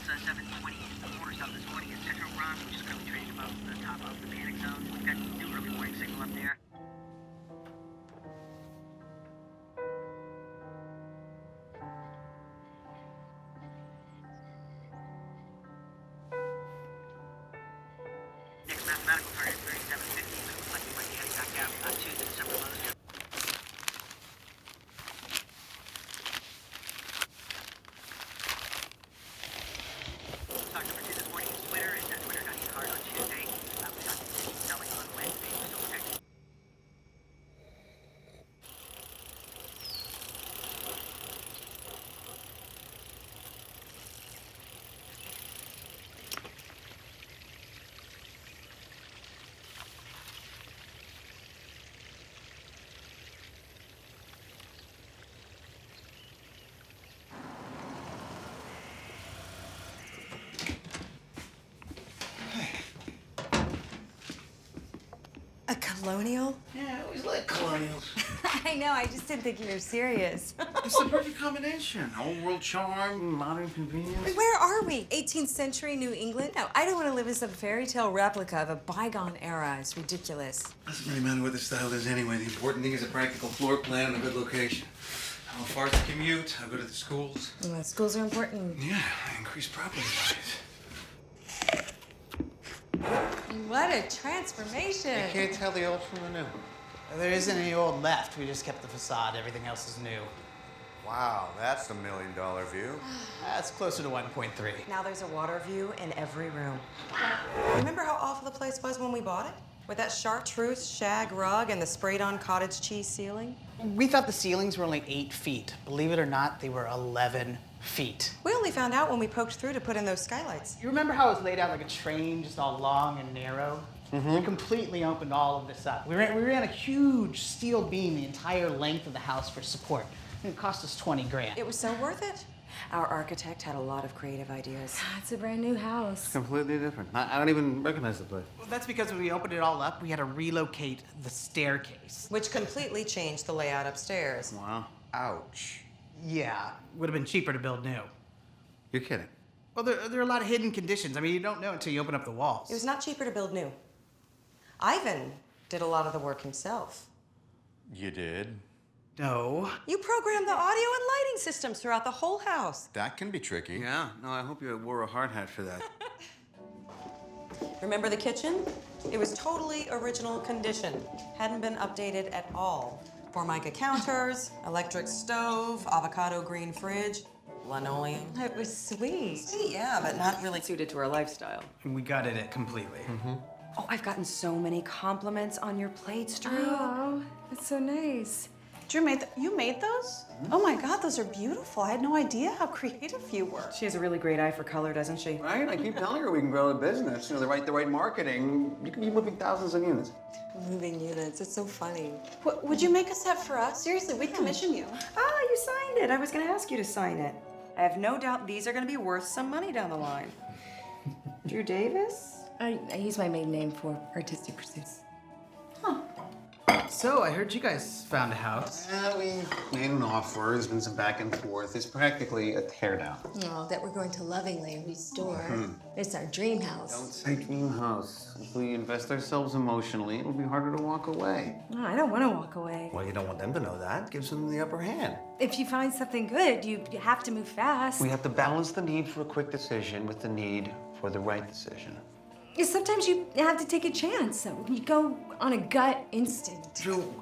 7:20 in the corner south this morning is Central Run, which is currently trading above the top of the panic zone. We've got new early warning signal up there. Next mathematical target is 3750, but it looks like we might be heading back out to the December lows here. Stock number 2 this morning is Twitter, and Twitter got hit hard on Tuesday. We got selling on Wednesday. We're still protecting. A colonial? Yeah, I always like colonials. I know, I just didn't think you were serious. It's the perfect combination. Old world charm, modern convenience. Where are we? 18th century New England? No, I don't want to live in some fairy tale replica of a bygone era. It's ridiculous. Doesn't really matter what the style is anyway. The important thing is a practical floor plan and a good location. How far is the commute? How good are the schools? Well, schools are important. Yeah, increased property values. What a transformation. I can't tell the old from the new. There isn't any old left. We just kept the facade. Everything else is new. Wow, that's $1 million view. That's closer to 1.3. Now there's a water view in every room. Remember how awful the place was when we bought it? With that chartreuse shag rug and the sprayed-on cottage cheese ceiling? We thought the ceilings were only 8 feet. Believe it or not, they were 11 feet. We only found out when we poked through to put in those skylights. You remember how it was laid out like a train, just all long and narrow? We completely opened all of this up. We ran a huge steel beam the entire length of the house for support. And it cost us 20 grand. It was so worth it. Our architect had a lot of creative ideas. It's a brand new house. Completely different. I don't even recognize the place. Well, that's because when we opened it all up, we had to relocate the staircase. Which completely changed the layout upstairs. Wow. Ouch. Yeah, would have been cheaper to build new. You're kidding. Well, there are a lot of hidden conditions. I mean, you don't know until you open up the walls. It was not cheaper to build new. Ivan did a lot of the work himself. You did? No. You programmed the audio and lighting systems throughout the whole house. That can be tricky. Yeah, no, I hope you wore a hard hat for that. Remember the kitchen? It was totally original condition. Hadn't been updated at all. Formica counters, electric stove, avocado green fridge, linoleum. It was sweet. Sweet, yeah, but not really suited to our lifestyle. And we gutted it completely. Oh, I've gotten so many compliments on your plates, Drew. Oh, that's so nice. Drew you made those? Oh my God, those are beautiful. I had no idea how creative you were. She has a really great eye for color, doesn't she? Right? I keep telling her we can grow a business. You know, the right marketing. You can be moving thousands of units. Moving units, it's so funny. Would you make a set for us? Seriously, we'd commission you. Ah, you signed it. I was gonna ask you to sign it. I have no doubt these are gonna be worth some money down the line. Drew Davis? I use my maiden name for artistic pursuits. So, I heard you guys found a house. Yeah, we made an offer. There's been some back and forth. It's practically a teardown. Oh, that we're going to lovingly restore. It's our dream house. Don't say dream house. If we invest ourselves emotionally, it'll be harder to walk away. No, I don't want to walk away. Well, you don't want them to know that. Gives them the upper hand. If you find something good, you have to move fast. We have to balance the need for a quick decision with the need for the right decision. Sometimes you have to take a chance. You go on a gut instinct. Drew,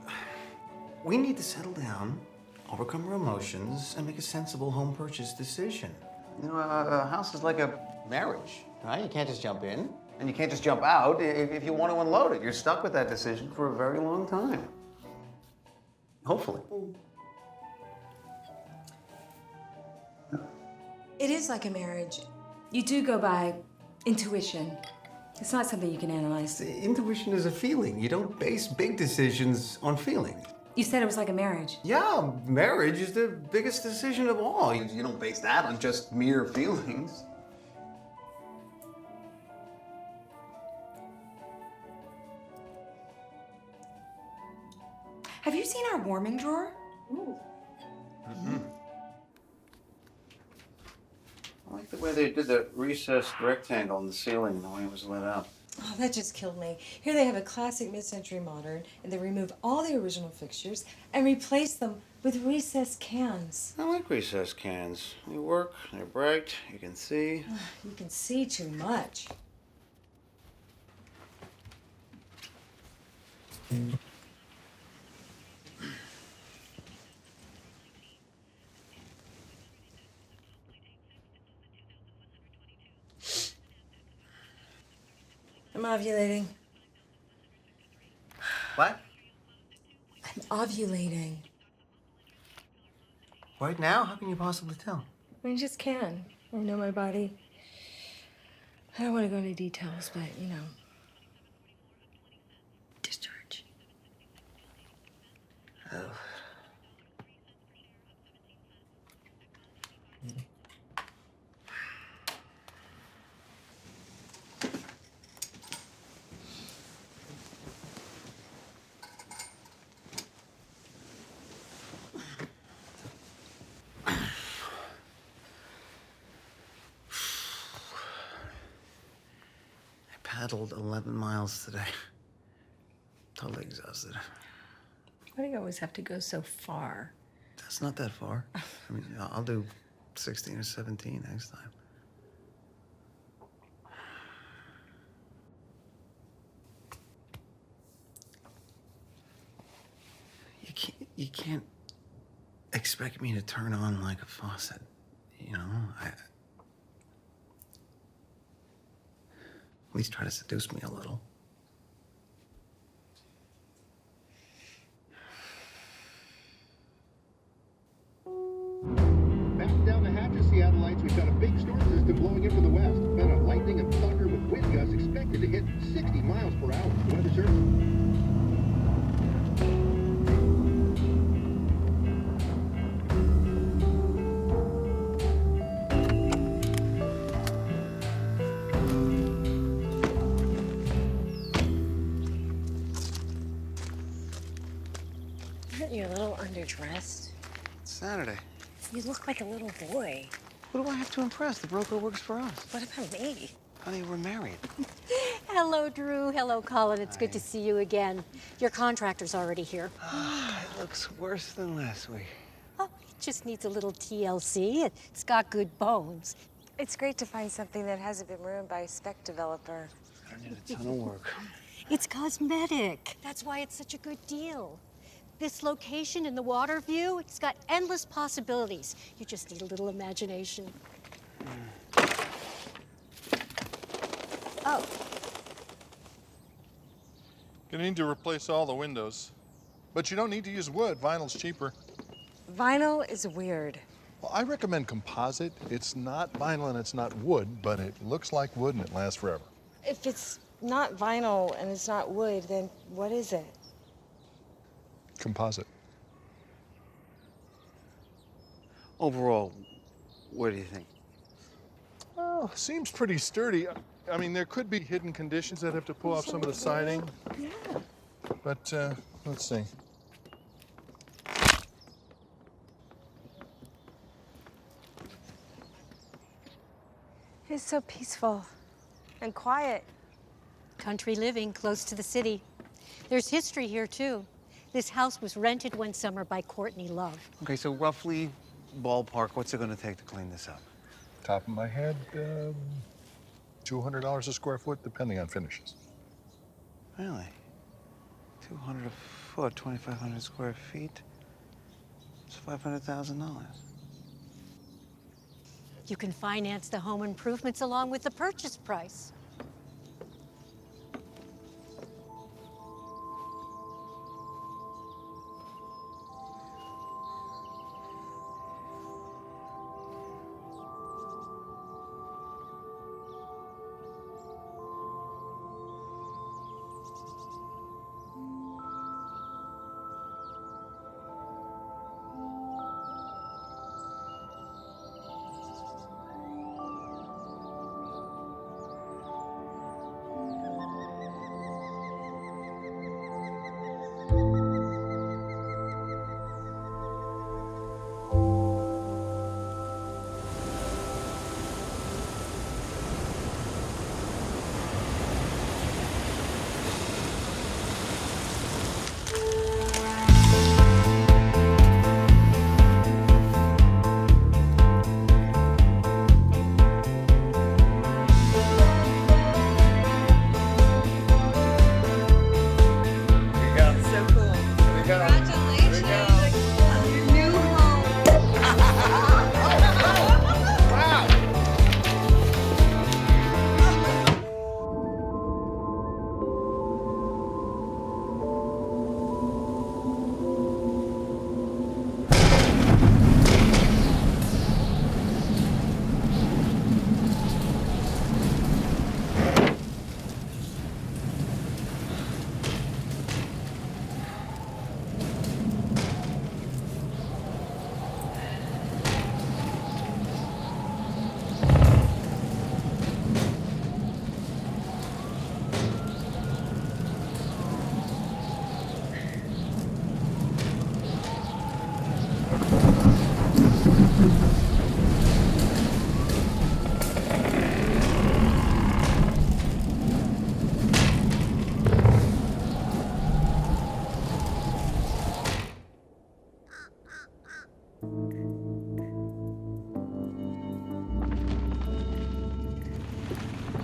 we need to settle down, overcome our emotions, and make a sensible home purchase decision. You know, a house is like a marriage, right? You can't just jump in, and you can't just jump out. If you want to unload it, you're stuck with that decision for a very long time. Hopefully. It is like a marriage. You do go by intuition. It's not something you can analyze. Intuition is a feeling. You don't base big decisions on feeling. You said it was like a marriage. Yeah, marriage is the biggest decision of all. You don't base that on just mere feelings. Have you seen our warming drawer? Mm-hmm. I like the way they did the recessed rectangle in the ceiling, the way it was lit up. Oh, that just killed me. Here they have a classic mid-century modern, and they remove all the original fixtures and replace them with recessed cans. I like recessed cans. They work, they're bright, you can see. You can see too much. I'm ovulating. What? I'm ovulating. Right now? How can you possibly tell? I just can. I know my body. I don't want to go into details, but you know. Discharge. Oh. Paddled 11 miles today. Totally exhausted. Why do you always have to go so far? That's not that far. I mean, I'll do 16 or 17 next time. You can't expect me to turn on like a faucet, you know? At least try to seduce me a little. Back down the hatches, Seattleites. We've got a big storm system blowing in from the west. Found a lightning and thunder with wind gusts expected to hit 60 miles per hour. Weather service. Aren't you a little underdressed? It's Saturday. You look like a little boy. Who do I have to impress? The broker works for us. What about me? Honey, we're married. Hello, Drew. Hello, Colin. It's good to see you again. Your contractor's already here. It looks worse than last week. Oh, it just needs a little TLC. It's got good bones. It's great to find something that hasn't been ruined by a spec developer. I need a ton of work. It's cosmetic. That's why it's such a good deal. This location and the water view, it's got endless possibilities. You just need a little imagination. Oh. Gonna need to replace all the windows. But you don't need to use wood. Vinyl's cheaper. Vinyl is weird. Well, I recommend composite. It's not vinyl and it's not wood, but it looks like wood and it lasts forever. If it's not vinyl and it's not wood, then what is it? Composite. Overall, what do you think? Oh, seems pretty sturdy. I mean, there could be hidden conditions that have to pull off some of the siding. Yeah. But let's see. It's so peaceful and quiet. Country living close to the city. There's history here, too. This house was rented one summer by Courtney Love. Okay, so roughly, ballpark, what's it gonna take to clean this up? Top of my head, $200 a square foot, depending on finishes. Really? 200 a foot, 2,500 square feet. It's $500,000. You can finance the home improvements along with the purchase price.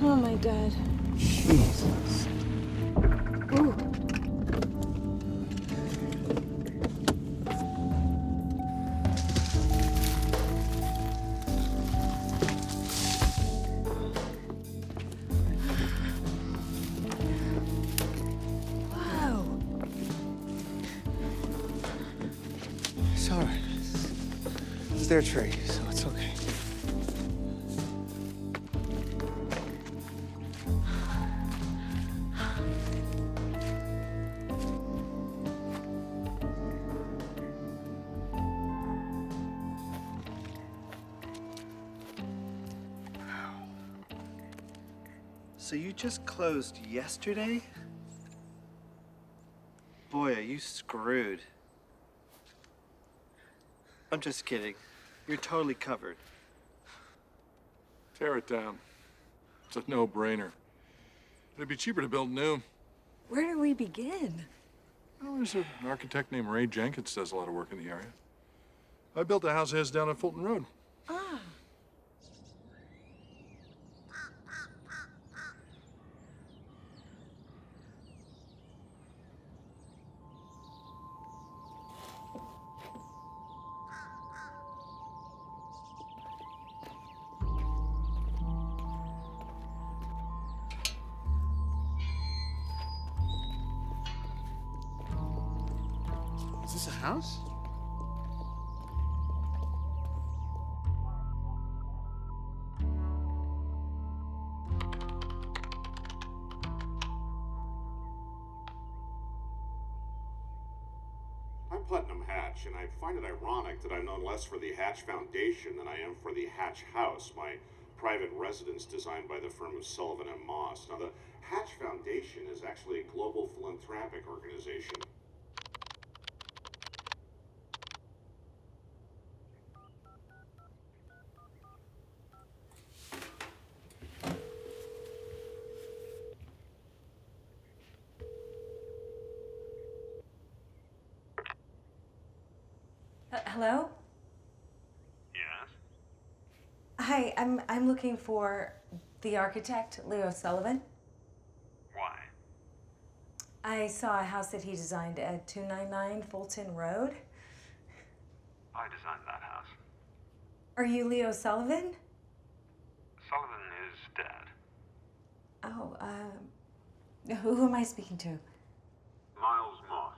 Oh my God. Jesus. Ooh. Whoa. It's all right. It's their tree, so it's okay. So you just closed yesterday? Boy, are you screwed. I'm just kidding. You're totally covered. Tear it down. It's a no-brainer. It'd be cheaper to build new. Where do we begin? Oh, there's an architect named Ray Jenkins does a lot of work in the area. I built a house of his down on Fulton Road. Ah. Is this a house? I'm Putnam Hatch, and I find it ironic that I'm known less for the Hatch Foundation than I am for the Hatch House, my private residence designed by the firm of Sullivan and Moss. Now, the Hatch Foundation is actually a global philanthropic organization. Hello? Yes? Hi, I'm looking for the architect, Leo Sullivan. Why? I saw a house that he designed at 299 Fulton Road. I designed that house. Are you Leo Sullivan? Sullivan is dead. Oh, who am I speaking to? Miles Moss.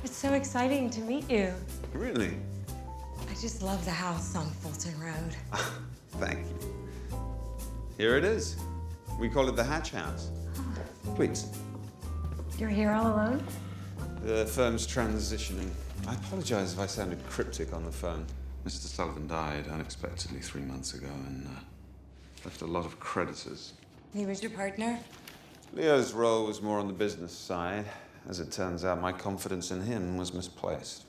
It's so exciting to meet you. Really? I just love the house on Fulton Road. Thank you. Here it is. We call it the Hatch House. Please. You're here all alone? The firm's transitioning. I apologize if I sounded cryptic on the phone. Mr. Sullivan died unexpectedly 3 months ago and left a lot of creditors. He was your partner? Leo's role was more on the business side. As it turns out, my confidence in him was misplaced.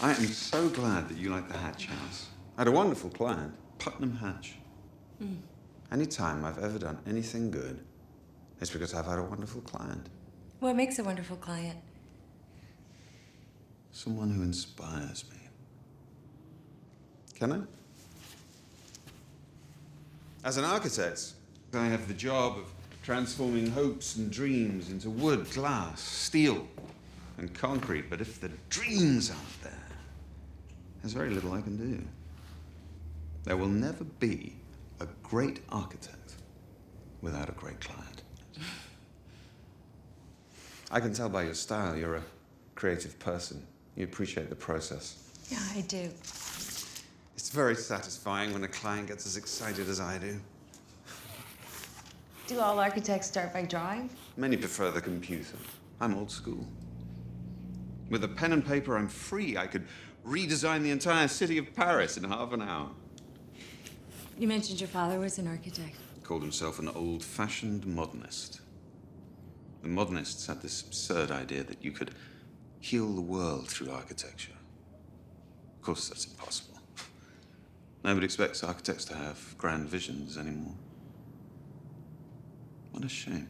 I am so glad that you like the Hatch House. I had a wonderful client, Putnam Hatch. Anytime I've ever done anything good, it's because I've had a wonderful client. What makes a wonderful client? Someone who inspires me. Can I? As an architect, I have the job of transforming hopes and dreams into wood, glass, steel, and concrete. But if the dreams aren't there, there's very little I can do. There will never be a great architect without a great client. I can tell by your style you're a creative person. You appreciate the process. Yeah, I do. It's very satisfying when a client gets as excited as I do. Do all architects start by drawing? Many prefer the computer. I'm old school. With a pen and paper, I'm free. I could redesign the entire city of Paris in half an hour. You mentioned your father was an architect. Called himself an old-fashioned modernist. The modernists had this absurd idea that you could heal the world through architecture. course, that's impossible. Nobody expects architects to have grand visions anymore. What a shame.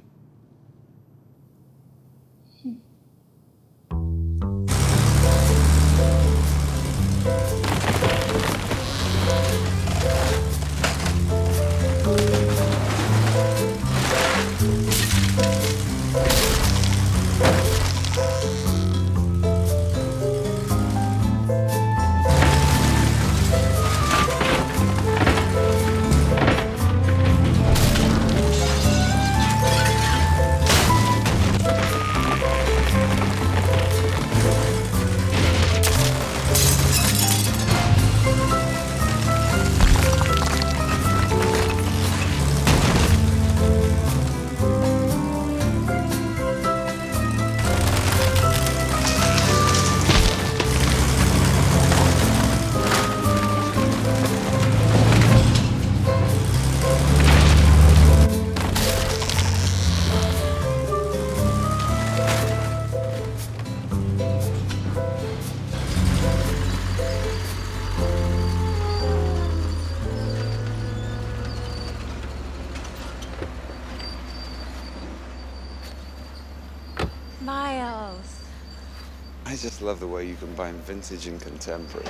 Miles. I just love the way you combine vintage and contemporary.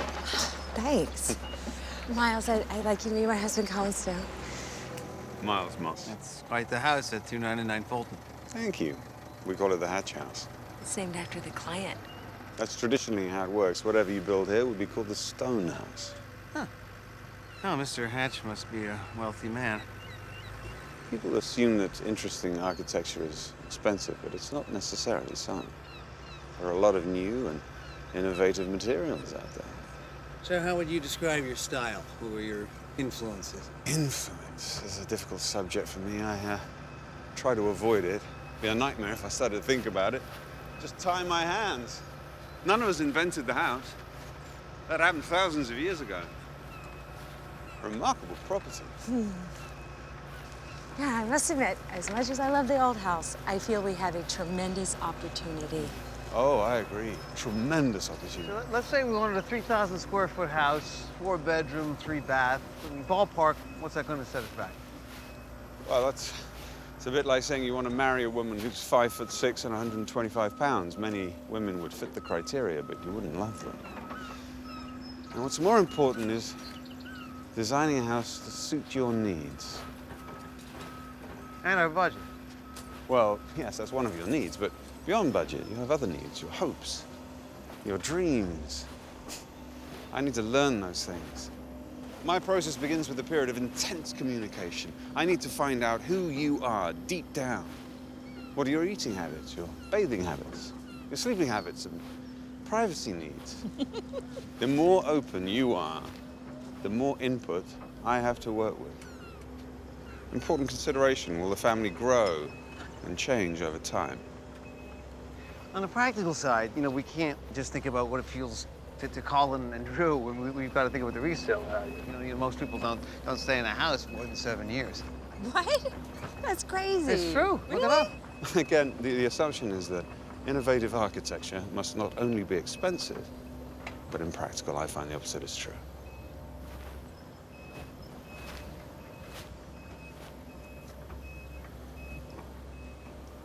Thanks. Miles, I'd like you to meet my husband, Colin Stone. Miles Moss. That's quite the house at 299 Fulton. Thank you. We call it the Hatch House. It's named after the client. That's traditionally how it works. Whatever you build here would be called the Stone House. Huh. Oh, Mr. Hatch must be a wealthy man. People assume that interesting architecture is expensive, but it's not necessarily so. There are a lot of new and innovative materials out there. So how would you describe your style? Who were your influences? Influence is a difficult subject for me. I try to avoid it. It'd be a nightmare if I started to think about it. Just tie my hands. None of us invented the house. That happened thousands of years ago. Remarkable property. Yeah, I must admit, as much as I love the old house, I feel we have a tremendous opportunity. Oh, I agree. Tremendous opportunity. So let's say we wanted a 3,000 square foot house, 4 bedroom, 3 bath. Ballpark, what's that going to set us back? Well, it's a bit like saying you want to marry a woman who's 5'6" and 125 pounds. Many women would fit the criteria, but you wouldn't love them. And what's more important is designing a house to suit your needs. And our budget. Well, yes, that's one of your needs, but beyond budget, you have other needs, your hopes, your dreams. I need to learn those things. My process begins with a period of intense communication. I need to find out who you are deep down. What are your eating habits, your bathing habits, your sleeping habits, and privacy needs? The more open you are, the more input I have to work with. Important consideration, will the family grow and change over time? On the practical side, you know, we can't just think about what it feels to Colin and Drew. We've got to think about the resale value. You know, most people don't stay in a house more than 7 years. What? That's crazy. It's true. Really? Look it up. Again, the assumption is that innovative architecture must not only be expensive, but impractical. I find the opposite is true.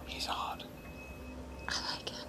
He's hard. I like it.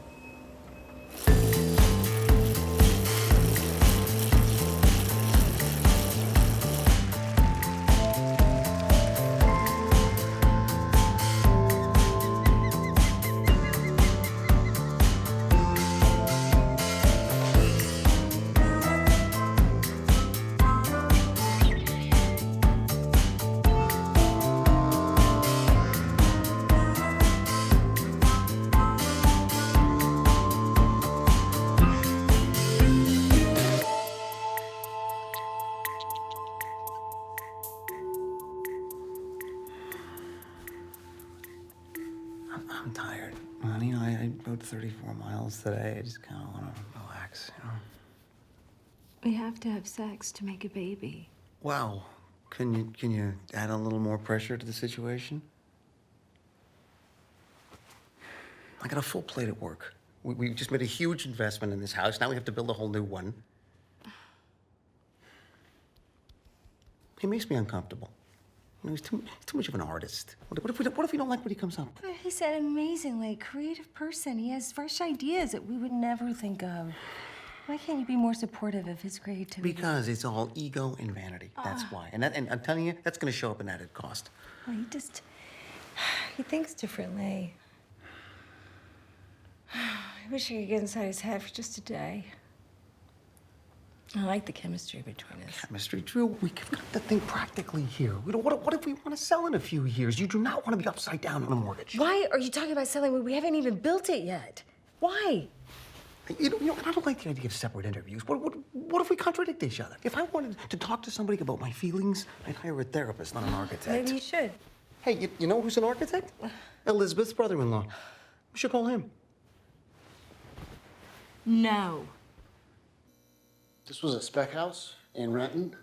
I'm tired. Well, you know, I rode 34 miles today. I just kind of want to relax, you know? We have to have sex to make a baby. Wow. Can you add a little more pressure to the situation? I got a full plate at work. We just made a huge investment in this house. Now we have to build a whole new one. He makes me uncomfortable. You know, he's too much of an artist. What if we don't like what he comes up with? He's an amazingly creative person. He has fresh ideas that we would never think of. Why can't you be more supportive of his creativity? Because it's all ego and vanity. That's why. And I'm telling you, that's going to show up in added cost. Well, he thinks differently. I wish I could get inside his head for just a day. I like the chemistry between us. Chemistry, Drew, we've got the thing practically here. What if we want to sell in a few years? You do not want to be upside down on a mortgage. Why are you talking about selling when we haven't even built it yet? Why? You know, I don't like the idea of separate interviews. What if we contradict each other? If I wanted to talk to somebody about my feelings, I'd hire a therapist, not an architect. Maybe you should. Hey, you know who's an architect? Elizabeth's brother-in-law. We should call him. No. This was a spec house in Renton.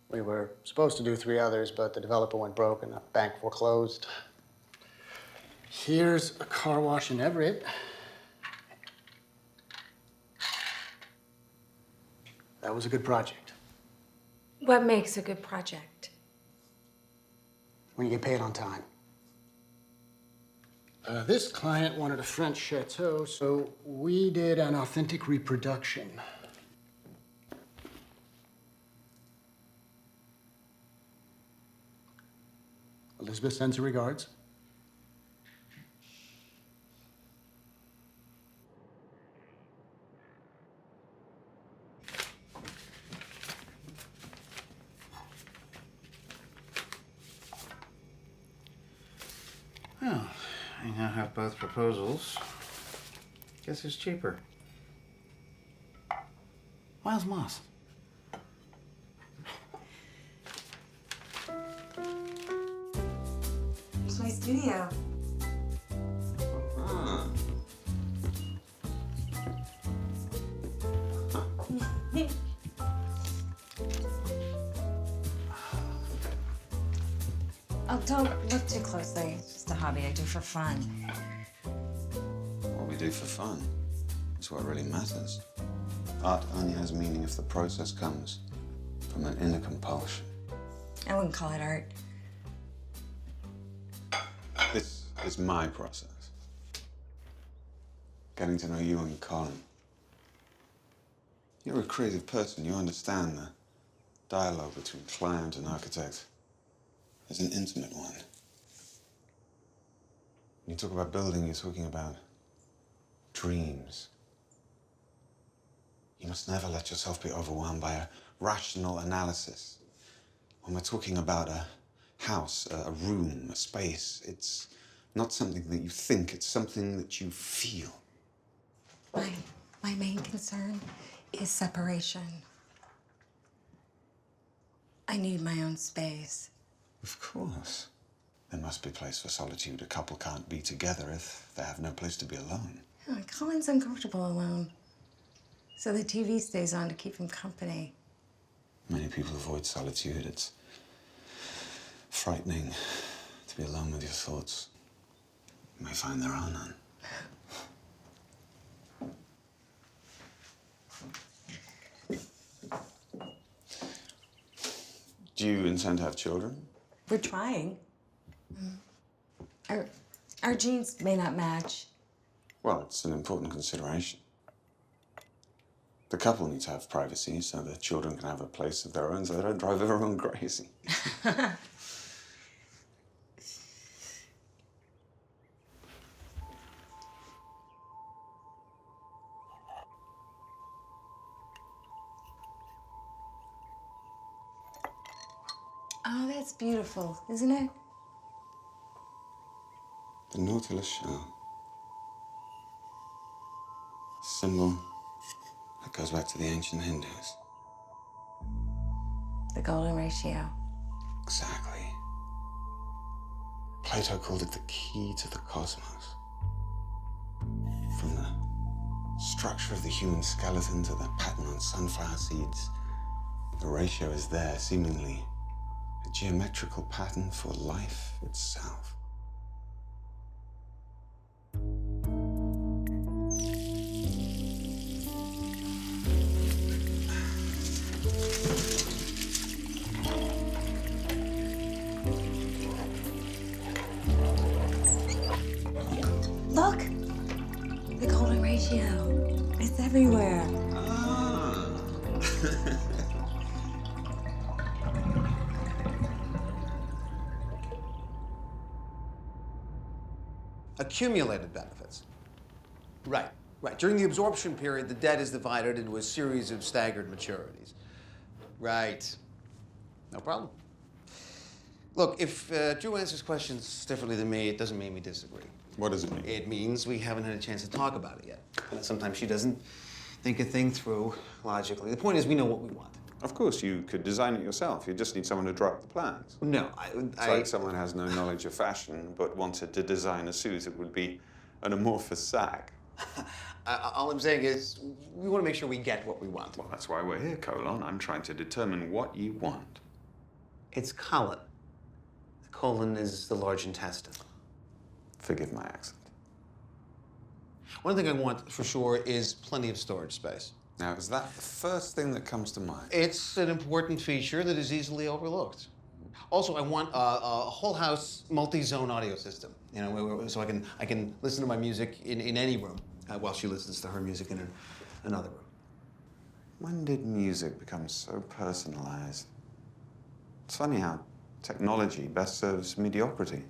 We were supposed to do 3 others, but the developer went broke and the bank foreclosed. Here's a car wash in Everett. That was a good project. What makes a good project? When you get paid on time. This client wanted a French chateau, so we did an authentic reproduction. Elizabeth sends her regards. Well, I now have both proposals. Guess who's cheaper? Miles Moss. It's my studio. Oh, don't look too closely. It's just a hobby I do for fun. What we do for fun is what really matters. Art only has meaning if the process comes from an inner compulsion. I wouldn't call it art. This is my process. Getting to know you and Colin. You're a creative person. You understand the dialogue between client and architect is an intimate one. When you talk about building, you're talking about dreams. You must never let yourself be overwhelmed by a rational analysis. When we're talking about a house, a room, a space, it's not something that you think, it's something that you feel. My main concern is separation. I need my own space. Of course. There must be a place for solitude. A couple can't be together if they have no place to be alone. Oh, Colin's uncomfortable alone. So the TV stays on to keep him company. Many people avoid solitude. It's frightening to be alone with your thoughts. You may find there are none. Do you intend to have children? We're trying. Our genes may not match. Well, it's an important consideration. The couple needs to have privacy so the children can have a place of their own so they don't drive everyone crazy. Oh, that's beautiful, isn't it? The Nautilus shell. Symbol that goes back to the ancient Hindus. The golden ratio. Exactly. Plato called it the key to the cosmos. From the structure of the human skeleton to the pattern on sunflower seeds, the ratio is there, seemingly a geometrical pattern for life itself. there. Ah. Accumulated benefits. Right, right. During the absorption period, the debt is divided into a series of staggered maturities. Right. No problem. Look, if Drew answers questions differently than me, it doesn't mean we disagree. What does it mean? It means we haven't had a chance to talk about it yet. And sometimes she doesn't think a thing through logically. The point is, we know what we want. Of course, you could design it yourself. You just need someone to draw up the plans. No, It's like someone has no knowledge of fashion but wanted to design a suit that would be an amorphous sack. All I'm saying is, we want to make sure we get what we want. Well, that's why we're here, Colon. I'm trying to determine what you want. It's colon. The colon is the large intestine. Forgive my accent. One thing I want for sure is plenty of storage space. Now, is that the first thing that comes to mind? It's an important feature that is easily overlooked. Also, I want a whole house multi-zone audio system. You know, so I can listen to my music in any room while she listens to her music in another room. When did music become so personalized? It's funny how technology best serves mediocrity.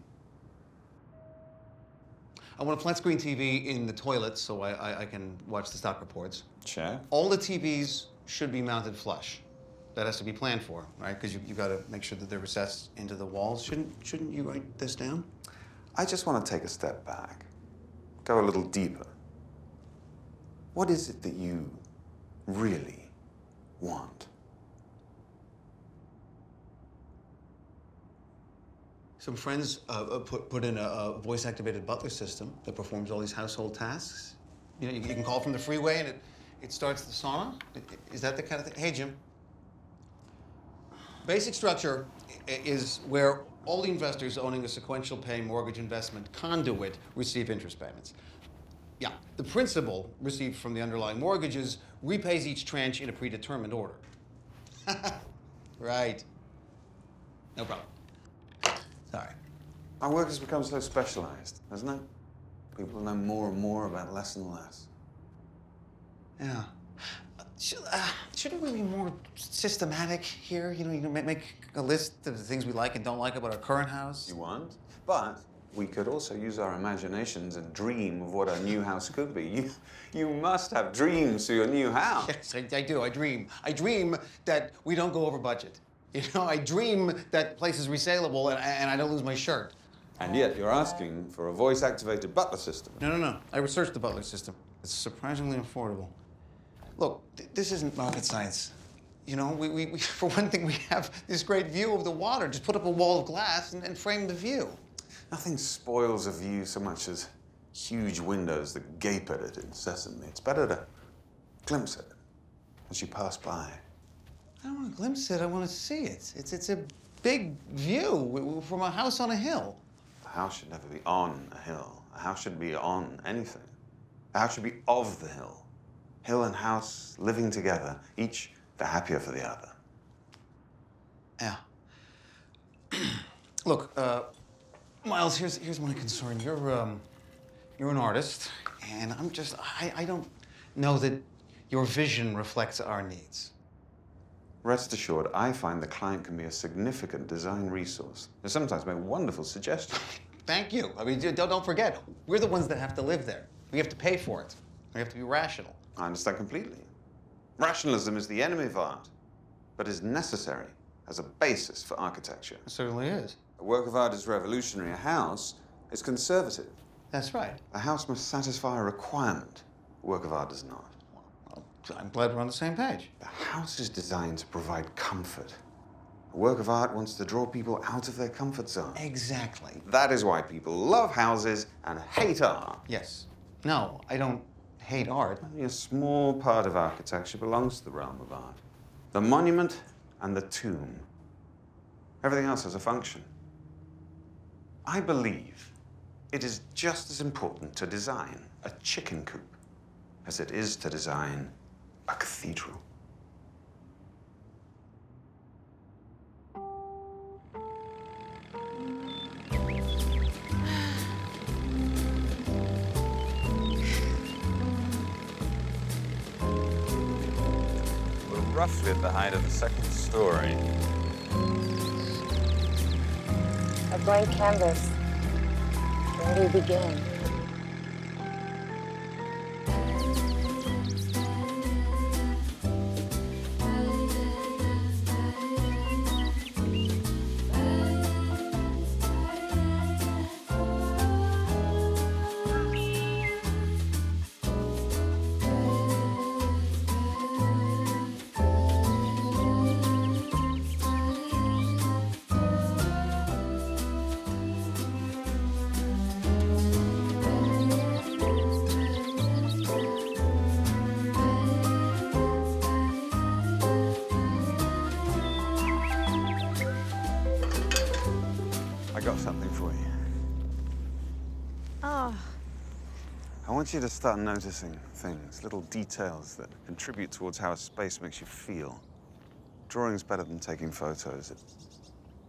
I want a flat screen TV in the toilet so I can watch the stock reports. Check. All the TVs should be mounted flush. That has to be planned for, right? Because you got to make sure that they're recessed into the walls. Shouldn't you write this down? I just want to take a step back, go a little deeper. What is it that you really want? Some friends put in a voice-activated butler system that performs all these household tasks. You know, you can call from the freeway and it starts the sauna. Is that the kind of thing? Hey, Jim. Basic structure is where all the investors owning a sequential pay mortgage investment conduit receive interest payments. Yeah, the principal received from the underlying mortgages repays each tranche in a predetermined order. Right. No problem. Sorry. Our work has become so specialized, hasn't it? People know more and more about less and less. Yeah. Shouldn't we be more systematic here? You know, make a list of the things we like and don't like about our current house. You want? But we could also use our imaginations and dream of what our new house could be. You must have dreams for your new house. Yes, I do. I dream. I dream that we don't go over budget. You know, I dream that place is resaleable and I don't lose my shirt. And yet you're asking for a voice-activated butler system. No. I researched the butler system. It's surprisingly affordable. Look, this isn't rocket science. You know, we for one thing, we have this great view of the water. Just put up a wall of glass and frame the view. Nothing spoils a view so much as huge windows that gape at it incessantly. It's better to glimpse it as you pass by. I don't want to glimpse it. I want to see it. It's a big view from a house on a hill. A house should never be on a hill. A house should be on anything. A house should be of the hill. Hill and house living together, each the happier for the other. Yeah. Look, Miles, here's my concern. You're an artist, and I don't know that your vision reflects our needs. Rest assured, I find the client can be a significant design resource. They sometimes make wonderful suggestions. Thank you. I mean, don't forget, we're the ones that have to live there. We have to pay for it. We have to be rational. I understand completely. Rationalism is the enemy of art, but is necessary as a basis for architecture. It certainly is. A work of art is revolutionary. A house is conservative. That's right. A house must satisfy a requirement. A work of art does not. Well, I'm glad we're on the same page. The house is designed to provide comfort. A work of art wants to draw people out of their comfort zone. Exactly. That is why people love houses and hate art. Yes. No, I don't hate art. Only a small part of architecture belongs to the realm of art. The monument and the tomb. Everything else has a function. I believe it is just as important to design a chicken coop as it is to design a cathedral. roughly at the height of the second story. A blank canvas. Where do we begin? I got something for you. Oh, I want you to start noticing things, little details that contribute towards how a space makes you feel. Drawing's better than taking photos. It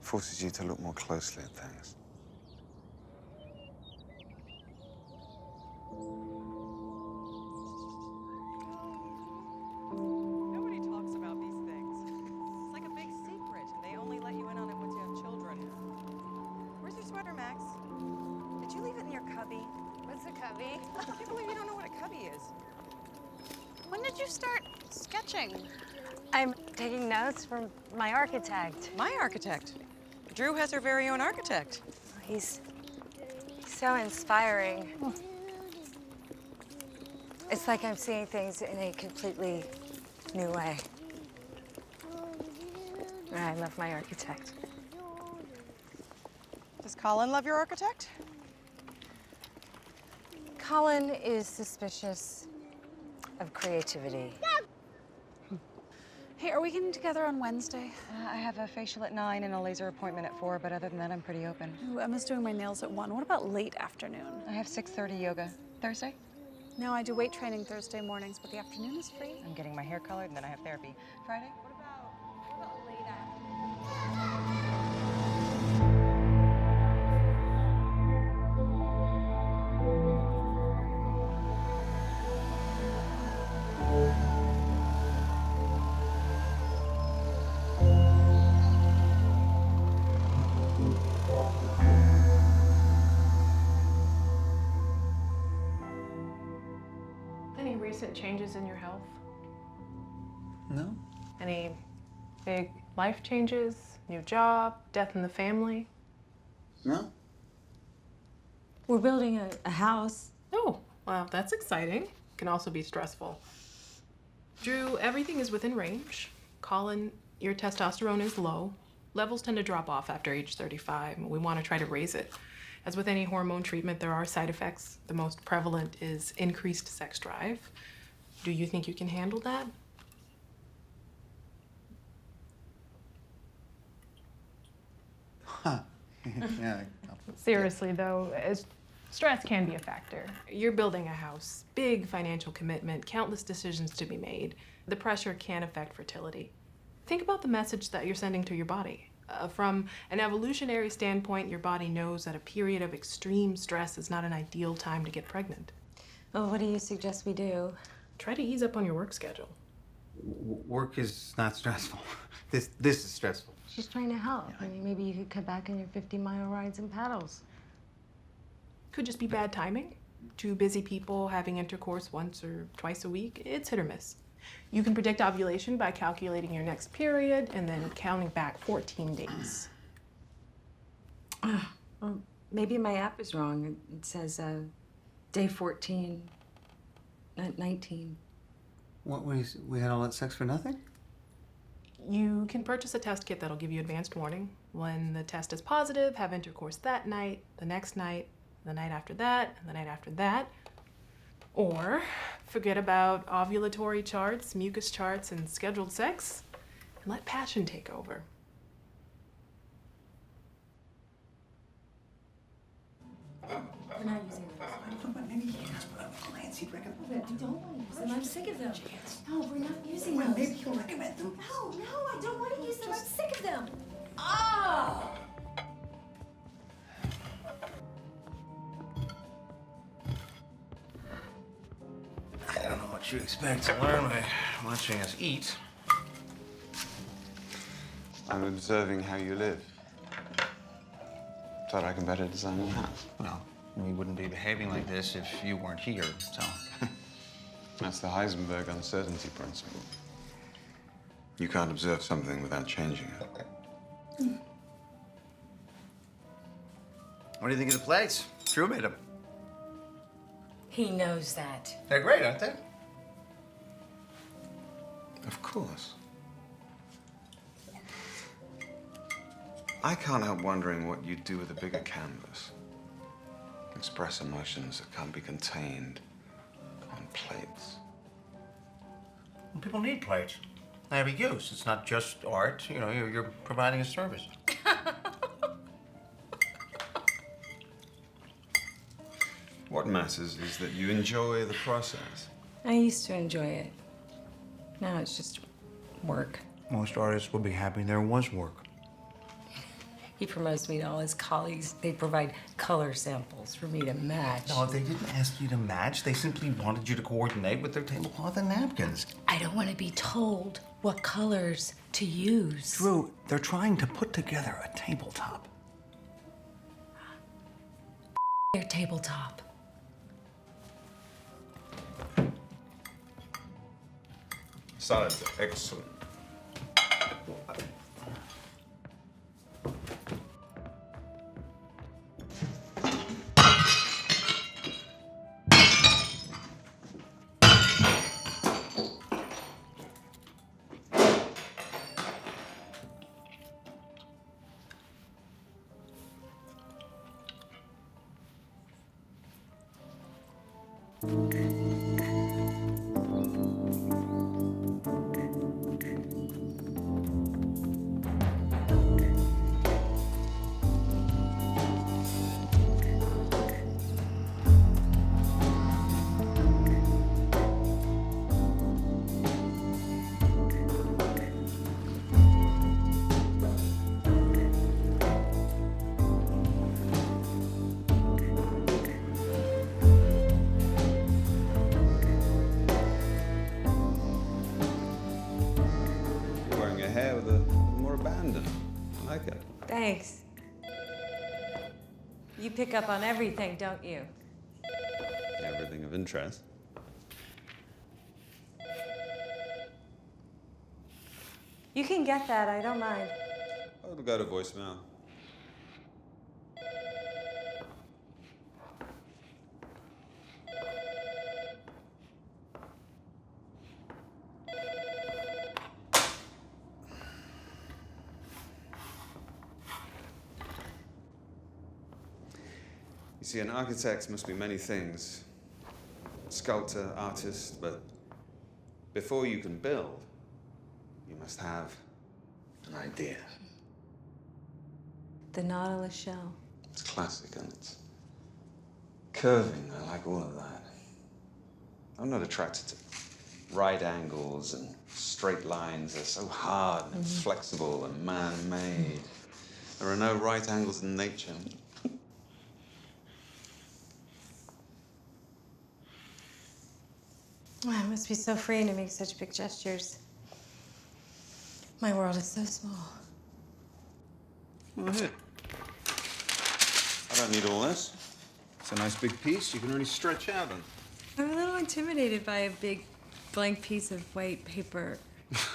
forces you to look more closely at things. Nobody talks about these things. It's like a big secret, and they only let you in on it once you have children. Where's your sweater, Max? Did you leave it in your cubby? What's a cubby? I can't believe you don't know what a cubby is. When did you start sketching? I'm taking notes from my architect. My architect. Drew has her very own architect. He's so inspiring. It's like I'm seeing things in a completely new way. I love my architect. Does Colin love your architect? Colin is suspicious of creativity. Hey, are we getting together on Wednesday? I have a facial at 9 and a laser appointment at 4, but other than that, I'm pretty open. Ooh, Emma's doing my nails at 1. What about late afternoon? I have 6:30 yoga. Thursday? No, I do weight training Thursday mornings, but the afternoon is free. I'm getting my hair colored, and then I have therapy. Friday? What about late afternoon? Any recent changes in your health? No? Any big life changes? New job? Death in the family? No? We're building a house. Oh, wow, that's exciting. Can also be stressful. Drew, everything is within range. Colin, your testosterone is low. Levels tend to drop off after age 35. We want to try to raise it. As with any hormone treatment, there are side effects. The most prevalent is increased sex drive. Do you think you can handle that? Huh. Yeah. Seriously, though, stress can be a factor. You're building a house, big financial commitment, countless decisions to be made. The pressure can affect fertility. Think about the message that you're sending to your body. From an evolutionary standpoint, your body knows that a period of extreme stress is not an ideal time to get pregnant. Well, what do you suggest we do? Try to ease up on your work schedule. Work is not stressful. This is stressful. She's trying to help. I mean, maybe you could cut back on your 50-mile rides and paddles. Could just be bad timing. Two busy people having intercourse once or twice a week, it's hit or miss. You can predict ovulation by calculating your next period and then counting back 14 days. Well, maybe my app is wrong. It says day 14, not 19. What, we had all that sex for nothing? You can purchase a test kit that'll give you advanced warning. When the test is positive, have intercourse that night, the next night, the night after that, and the night after that. Or forget about ovulatory charts, mucus charts, and scheduled sex, and let passion take over. We're not using those. Maybe you can ask Clancy recommend. I don't want to use them. I'm sick of them. No, we're not using Well, those. maybe he'll recommend them. No, I don't want to use them. I'm sick of them. Ah! I don't know what you expect to learn by watching us eat. I'm observing how you live. Thought I can better design your house. Well, we wouldn't be behaving like this if you weren't here, so. That's the Heisenberg uncertainty principle. You can't observe something without changing it. What do you think of the plates? Drew made them. He knows that. They're great, aren't they? Of course. I can't help wondering what you'd do with a bigger canvas. Express emotions that can't be contained on plates. Well, people need plates. They have a use. It's not just art. You know, you're providing a service. What matters is that you enjoy the process. I used to enjoy it. Now it's just work. Most artists would be happy there was work. He promotes me to all his colleagues. They provide color samples for me to match. No, they didn't ask you to match. They simply wanted you to coordinate with their tablecloth and napkins. I don't want to be told what colors to use. Drew, they're trying to put together a tabletop. Their tabletop. Salads are excellent. Thanks. You pick up on everything, don't you? Everything of interest. You can get that, I don't mind. Oh, it'll go to voicemail. You see, an architect must be many things. Sculptor, artist, but before you can build, you must have an idea. The Nautilus shell. It's classic and it's curving. I like all of that. I'm not attracted to right angles and straight lines. They're so hard and flexible and man-made. There are no right angles in nature. Oh, it must be so freeing to make such big gestures. My world is so small. Well, here. I don't need all this. It's a nice big piece. You can really stretch out on. I'm a little intimidated by a big blank piece of white paper.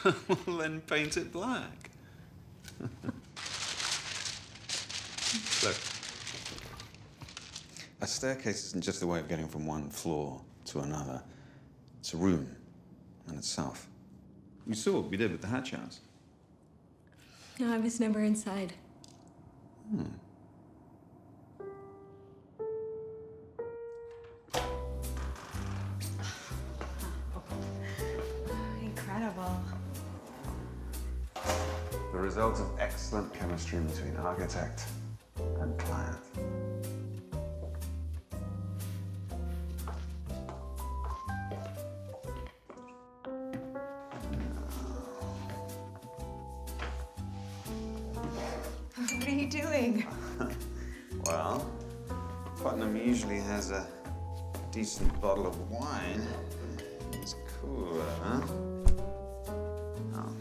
Well, then paint it black. Look. A staircase isn't just a way of getting from one floor to another. It's a room in itself. You saw what we did with the hatch house. No, I was never inside. Incredible. The result of excellent chemistry between architect and client. What are you doing? Well, Putnam usually has a decent bottle of wine. It's cooler, huh? Oh.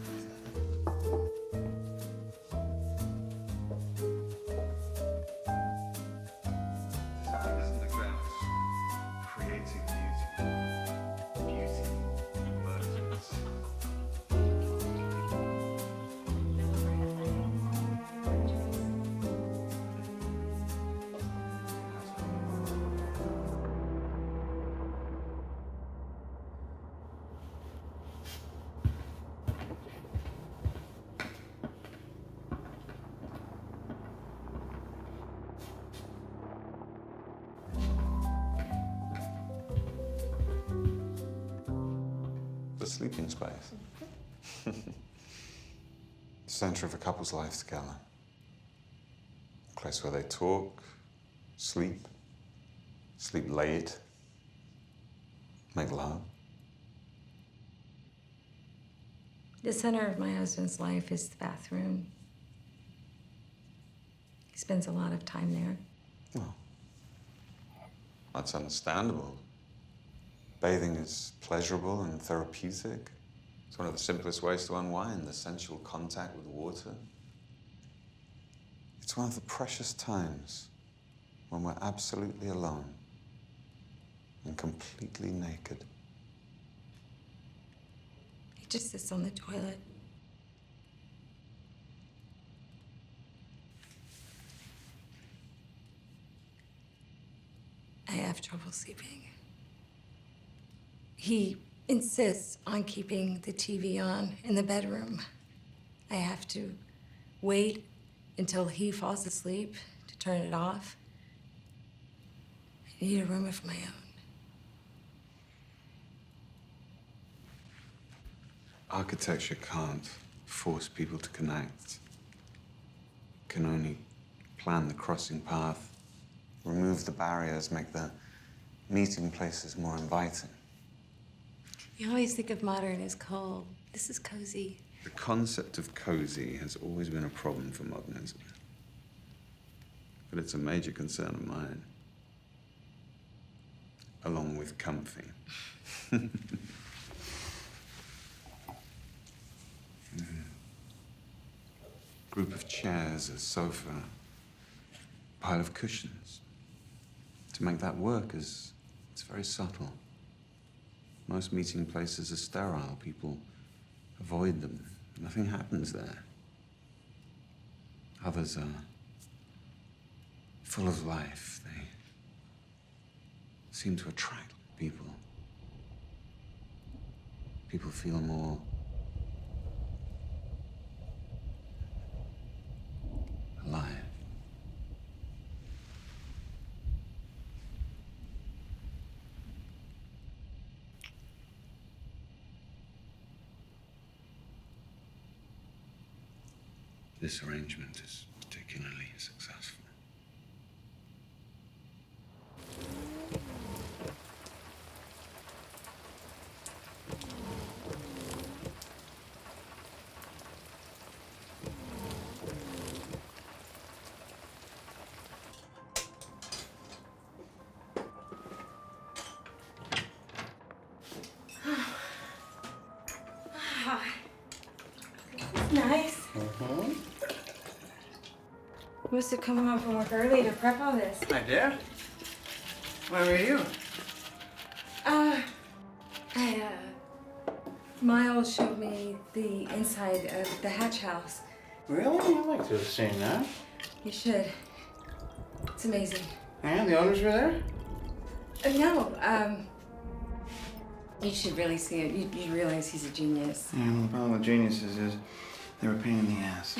sleeping space. Center of a couple's life together. A place where they talk, sleep late, make love. The center of my husband's life is the bathroom. He spends a lot of time there. Well, that's understandable. Bathing is pleasurable and therapeutic. It's one of the simplest ways to unwind, the sensual contact with water. It's one of the precious times when we're absolutely alone and completely naked. He just sits on the toilet. I have trouble sleeping. He insists on keeping the TV on in the bedroom. I have to wait until he falls asleep to turn it off. I need a room of my own. Architecture can't force people to connect. It can only plan the crossing path, remove the barriers, make the meeting places more inviting. You always think of modern as cold. This is cozy. The concept of cozy has always been a problem for modernism. But it's a major concern of mine. Along with comfy. Group of chairs, a sofa, pile of cushions. To make that work it's very subtle. Most meeting places are sterile. People avoid them. Nothing happens there. Others are full of life. They seem to attract people. People feel more alive. This arrangement is particularly successful. Nice. You must have come home from work early to prep all this. I did? Where were you? Miles showed me the inside of the hatch house. Really? I'd like to have seen that. You should. It's amazing. And the owners were there? No, you should really see it. You realize he's a genius. Yeah, well, the problem with geniuses is they're a pain in the ass.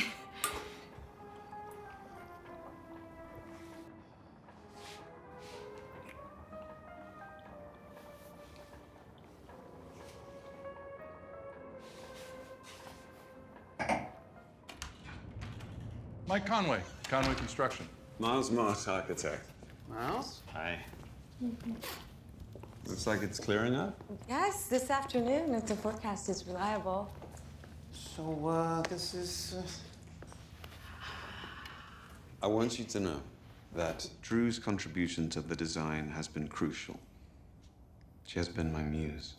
Mike Conway, Conway Construction. Miles Marsh, architect. Miles? Hi. Looks like it's clearing up. Yes, this afternoon, if the forecast is reliable. So, this is... I want you to know that Drew's contribution to the design has been crucial. She has been my muse.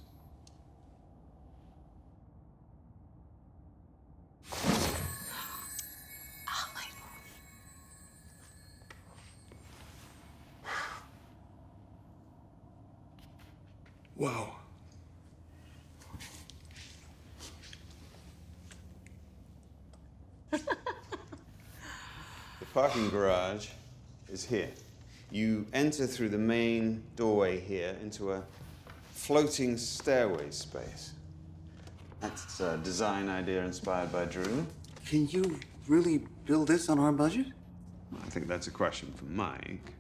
Wow. The parking garage is here. You enter through the main doorway here into a floating stairway space. That's a design idea inspired by Drew. Can you really build this on our budget? I think that's a question for Mike.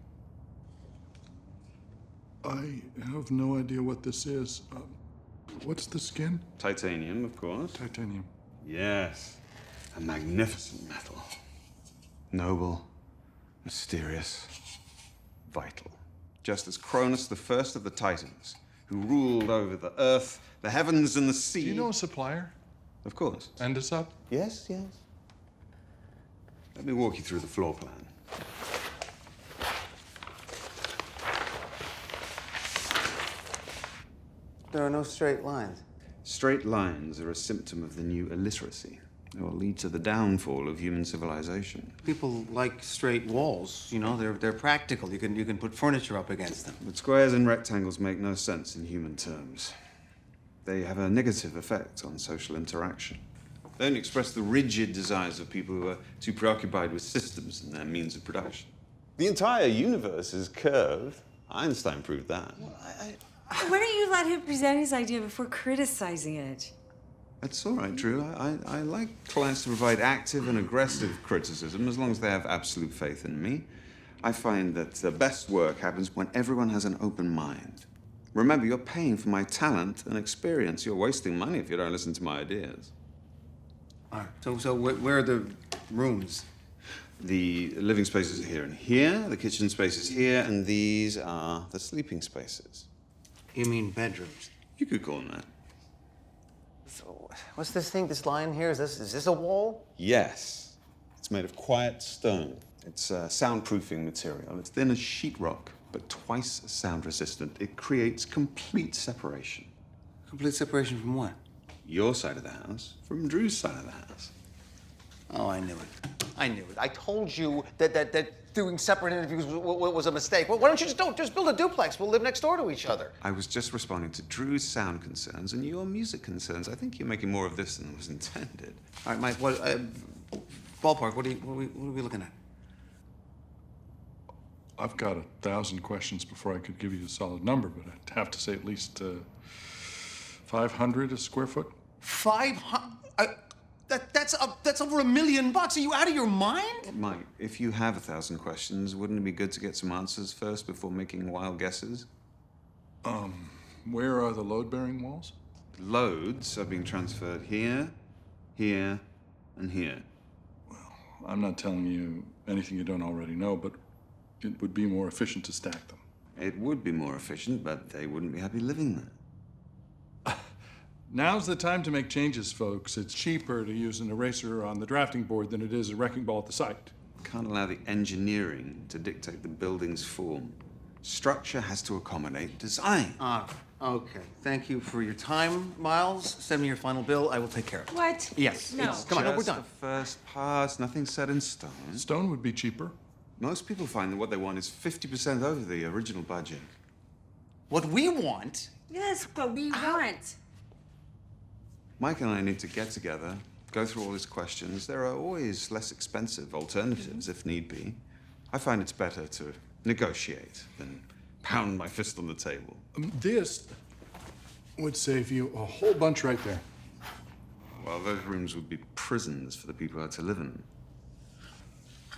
I have no idea what this is. What's the skin? Titanium, of course. Titanium. Yes. A magnificent metal. Noble, mysterious, vital. Just as Cronus, the first of the Titans, who ruled over the earth, the heavens, and the sea. Do you know a supplier? Of course. End us up? Yes, yes. Let me walk you through the floor plan. There are no straight lines. Straight lines are a symptom of the new illiteracy. They will lead to the downfall of human civilization. People like straight walls. You know, they're practical. You can put furniture up against them. But squares and rectangles make no sense in human terms. They have a negative effect on social interaction. They don't express the rigid desires of people who are too preoccupied with systems and their means of production. The entire universe is curved. Einstein proved that. Why don't you let him present his idea before criticizing it? That's all right, Drew. I like clients to provide active and aggressive criticism as long as they have absolute faith in me. I find that the best work happens when everyone has an open mind. Remember, you're paying for my talent and experience. You're wasting money if you don't listen to my ideas. All right. So where are the rooms? The living spaces are here and here. The kitchen space is here, and these are the sleeping spaces. You mean bedrooms? You could call them that. So, what's this thing, this line here? Is this a wall? Yes. It's made of quiet stone. It's a soundproofing material. It's thin as sheetrock, but twice as sound resistant. It creates complete separation. Complete separation from what? Your side of the house from Drew's side of the house. Oh, I knew it. I knew it. I told you that doing separate interviews was a mistake. Well, why don't you just build a duplex? We'll live next door to each other. I was just responding to Drew's sound concerns and your music concerns. I think you're making more of this than was intended. All right, Mike. What ballpark? What are we looking at? I've got 1,000 questions before I could give you a solid number, but I'd have to say at least 500 a square foot. 500? That's over $1 million. Are you out of your mind? Mike, if you have 1,000 questions, wouldn't it be good to get some answers first before making wild guesses? Where are the load-bearing walls? Loads are being transferred here, here, and here. Well, I'm not telling you anything you don't already know, but it would be more efficient to stack them. It would be more efficient, but they wouldn't be happy living there. Now's the time to make changes, folks. It's cheaper to use an eraser on the drafting board than it is a wrecking ball at the site. Can't allow the engineering to dictate the building's form. Structure has to accommodate design. Okay. Thank you for your time, Miles. Send me your final bill. I will take care of it. What? Yes. No. Come on, we're Just done. the first pass, nothing set in stone. Stone would be cheaper. Most people find that what they want is 50% over the original budget. What we want? Yes, what we want. Mike and I need to get together, go through all his questions. There are always less expensive alternatives if need be. I find it's better to negotiate than pound my fist on the table. This would save you a whole bunch right there. Well, those rooms would be prisons for the people who had to live in them.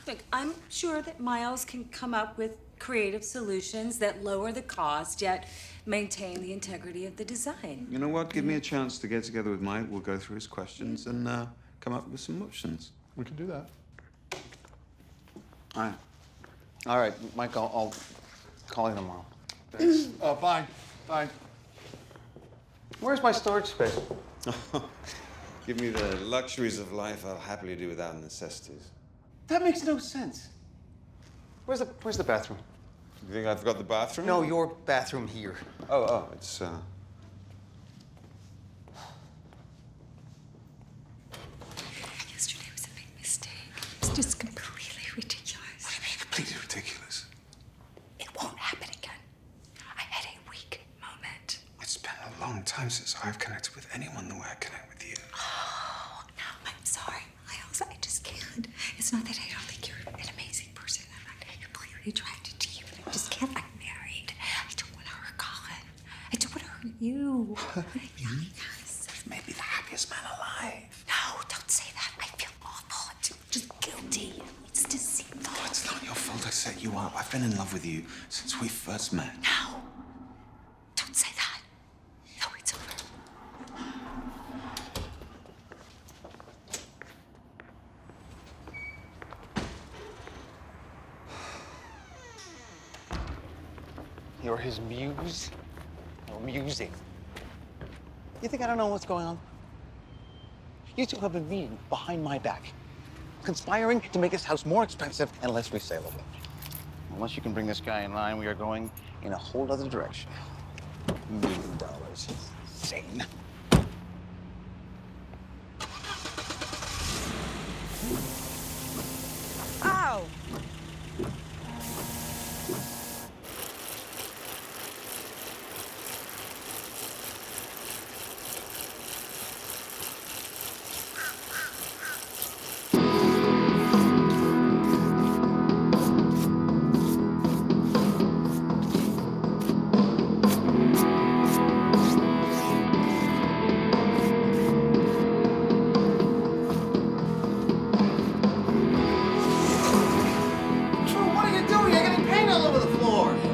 Look, I'm sure that Miles can come up with creative solutions that lower the cost yet maintain the integrity of the design. You know what? Give me a chance to get together with Mike. We'll go through his questions and come up with some options. We can do that. All right, Mike, I'll call you tomorrow. Thanks. Bye. Bye. Where's my storage space? Give me the luxuries of life, I'll happily do without necessities. That makes no sense. Where's the bathroom? You think I've got the bathroom? No, your bathroom here. It's Yesterday was a big mistake. It was just completely ridiculous. What do you mean completely ridiculous? It won't happen again. I had a weak moment. It's been a long time since I've connected with anyone the way I connect with you. Oh, no, I'm sorry, Miles. I just can't. It's not that I don't think you're an amazing person. I'm not completely attracted to you, but I just can't. I'm married. I don't want to hurt Colin. I don't want to hurt you. Yes. Maybe the happiest man alive. No, don't say that. I feel awful. I'm just guilty. It's deceitful. Oh, it's not your fault I set you up. I've been in love with you since we first met. No. Don't say that. No, it's over. You're his muse? Or musing? You think I don't know what's going on? You two have been meeting behind my back, conspiring to make this house more expensive and less resaleable. Unless you can bring this guy in line, we are going in a whole other direction. $1 million. Insane. Ow!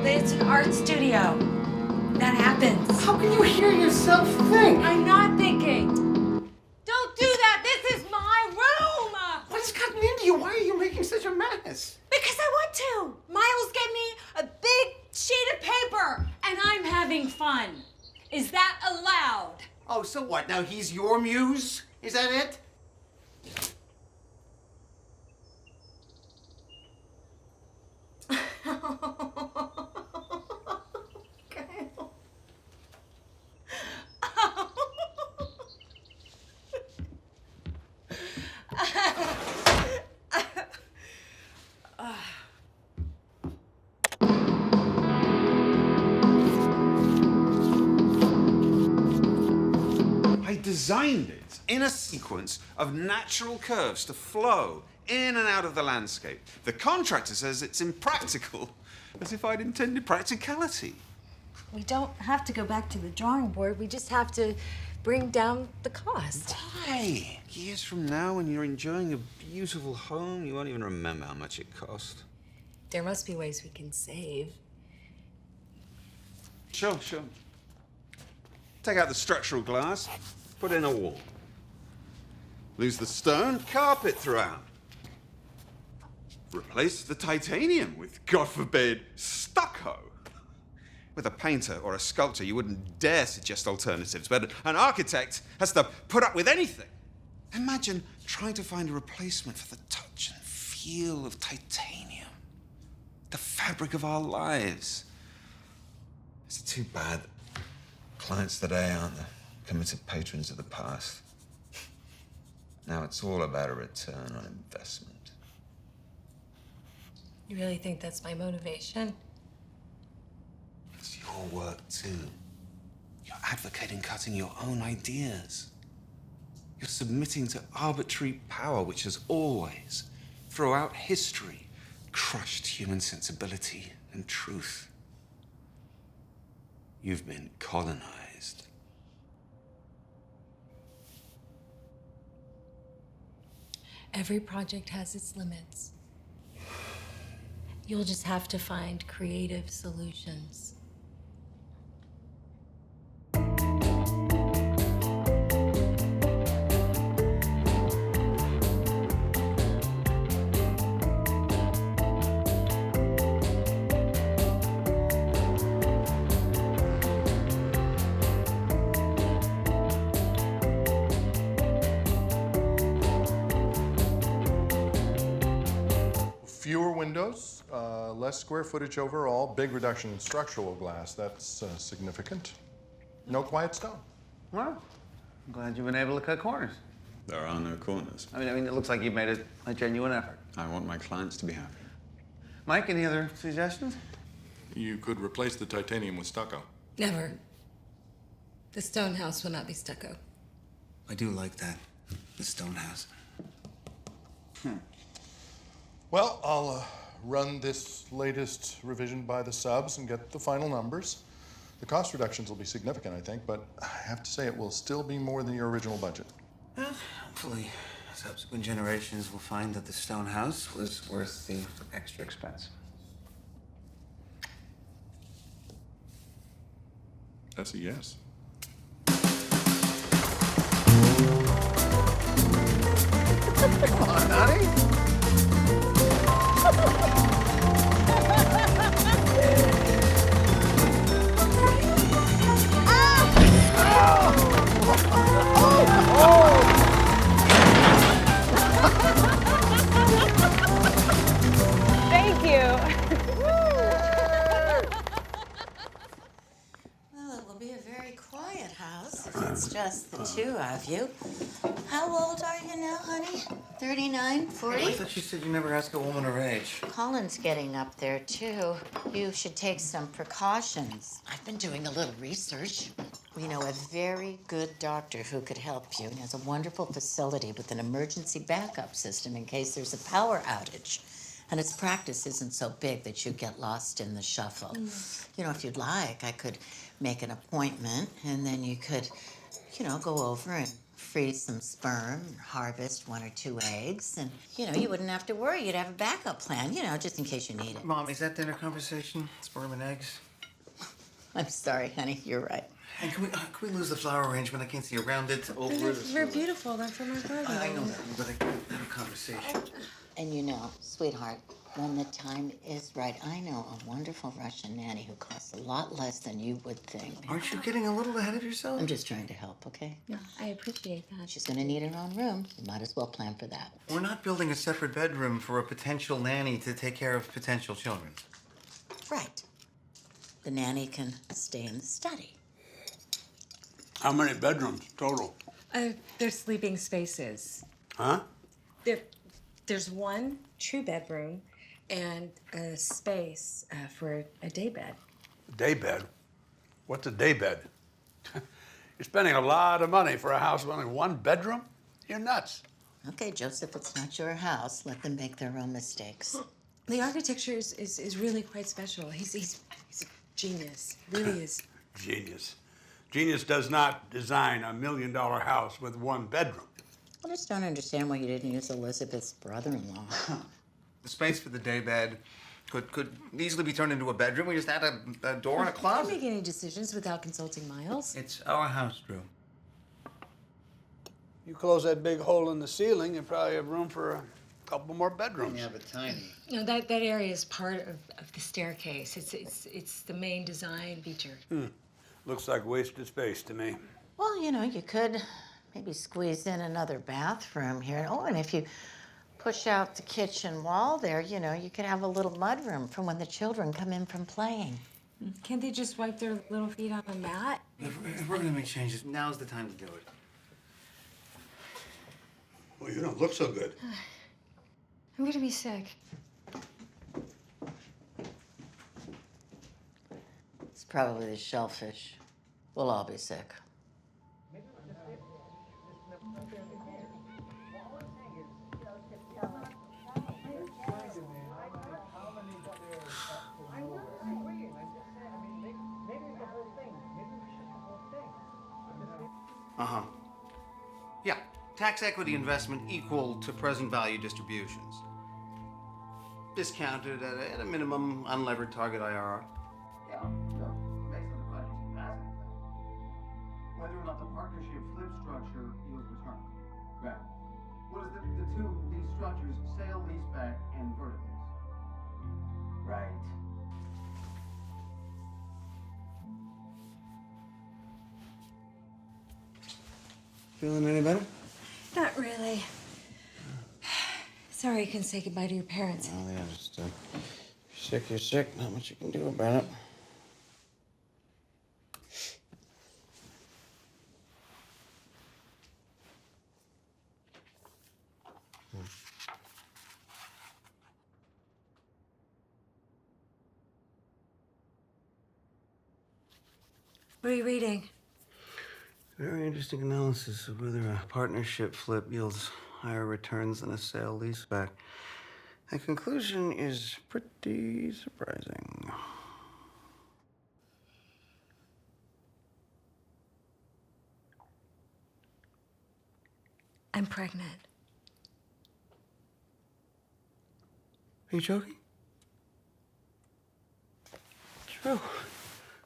It's an art studio. That happens. How can you hear yourself think? I'm not thinking. Don't do that. This is my room. What's gotten into you? Why are you making such a mess? Because I want to. Miles gave me a big sheet of paper, and I'm having fun. Is that allowed? Oh, so what? Now he's your muse? Is that it? I designed it in a sequence of natural curves to flow in and out of the landscape. The contractor says it's impractical, as if I'd intended practicality. We don't have to go back to the drawing board. We just have to bring down the cost. Why? Years from now, when you're enjoying a beautiful home, you won't even remember how much it cost. There must be ways we can save. Sure. Take out the structural glass, put in a wall. Lose the stone, carpet throughout. Replace the titanium with, God forbid, stucco. With a painter or a sculptor, you wouldn't dare suggest alternatives, but an architect has to put up with anything. Imagine trying to find a replacement for the touch and feel of titanium, the fabric of our lives. It's too bad that clients today aren't the committed patrons of the past. Now it's all about a return on investment. You really think that's my motivation? It's your work, too. You're advocating cutting your own ideas. You're submitting to arbitrary power, which has always, throughout history, crushed human sensibility and truth. You've been colonized. Every project has its limits. You'll just have to find creative solutions. Fewer windows, less square footage overall, big reduction in structural glass. That's significant. No quiet stone. Well, I'm glad you've been able to cut corners. There are no corners. I mean, it looks like you've made a genuine effort. I want my clients to be happy. Mike, any other suggestions? You could replace the titanium with stucco. Never. The stone house will not be stucco. I do like that, the stone house. Well, I'll run this latest revision by the subs and get the final numbers. The cost reductions will be significant, I think, but I have to say it will still be more than your original budget. Well, hopefully, subsequent generations will find that the stone house was worth the extra expense. That's a yes. Come on, honey. of you. How old are you now, honey? 39, 40? I thought you said you never ask a woman her age. Colin's getting up there, too. You should take some precautions. I've been doing a little research. We know a very good doctor who could help you. He has a wonderful facility with an emergency backup system in case there's a power outage. And its practice isn't so big that you get lost in the shuffle. You know, if you'd like, I could make an appointment, and then you could, you know, go over and freeze some sperm, harvest 1 or 2 eggs, and, you know, you wouldn't have to worry. You'd have a backup plan, you know, just in case you need it. Mom, is that dinner conversation? Sperm and eggs? I'm sorry, honey. You're right. And can we lose the flower arrangement? I can't see around it, over it. They're beautiful. They're from my brother. I know that, but I can't have a conversation. And you know, sweetheart, when the time is right, I know a wonderful Russian nanny who costs a lot less than you would think. Aren't you getting a little ahead of yourself? I'm just trying to help, okay? No, I appreciate that. She's gonna need her own room. You might as well plan for that. We're not building a separate bedroom for a potential nanny to take care of potential children. Right. The nanny can stay in the study. How many bedrooms total? They're sleeping spaces. Huh? There's 1 true bedroom and a space for a day bed. Day bed? What's a day bed? You're spending a lot of money for a house with only 1 bedroom? You're nuts. Okay, Joseph, it's not your house. Let them make their own mistakes. The architecture is really quite special. He's a genius. Really is. Genius. Genius does not design a $1 million house with 1 bedroom. I just don't understand why you didn't use Elizabeth's brother-in-law. The space for the daybed could easily be turned into a bedroom. We just add a door and a closet. You can't make any decisions without consulting Miles. It's our house, Drew. You close that big hole in the ceiling, you probably have room for a couple more bedrooms. Yeah, but tiny. No, that area is part of the staircase. It's the main design feature. Looks like wasted space to me. Well, you know, you could maybe squeeze in another bathroom here. Oh, and if you push out the kitchen wall there, you know, you could have a little mudroom for when the children come in from playing. Can't they just wipe their little feet on a mat? If we're gonna make changes, now's the time to do it. Well, you don't look so good. I'm gonna be sick. It's probably the shellfish. We'll all be sick. Uh-huh. Yeah, tax equity investment equal to present value distributions. Discounted at a minimum unlevered target IRR. Yeah, no, based on the budget capacity. Whether or not the partnership flip structure yields return. Right. What is these structures, sale, leaseback, and vertical lease? Right. Feeling any better? Not really. Sorry I couldn't say goodbye to your parents. Oh, yeah, just, if you're sick, you're sick. Not much you can do about it. What are you reading? Very interesting analysis of whether a partnership flip yields higher returns than a sale leaseback. The conclusion is pretty surprising. I'm pregnant. Are you joking? True.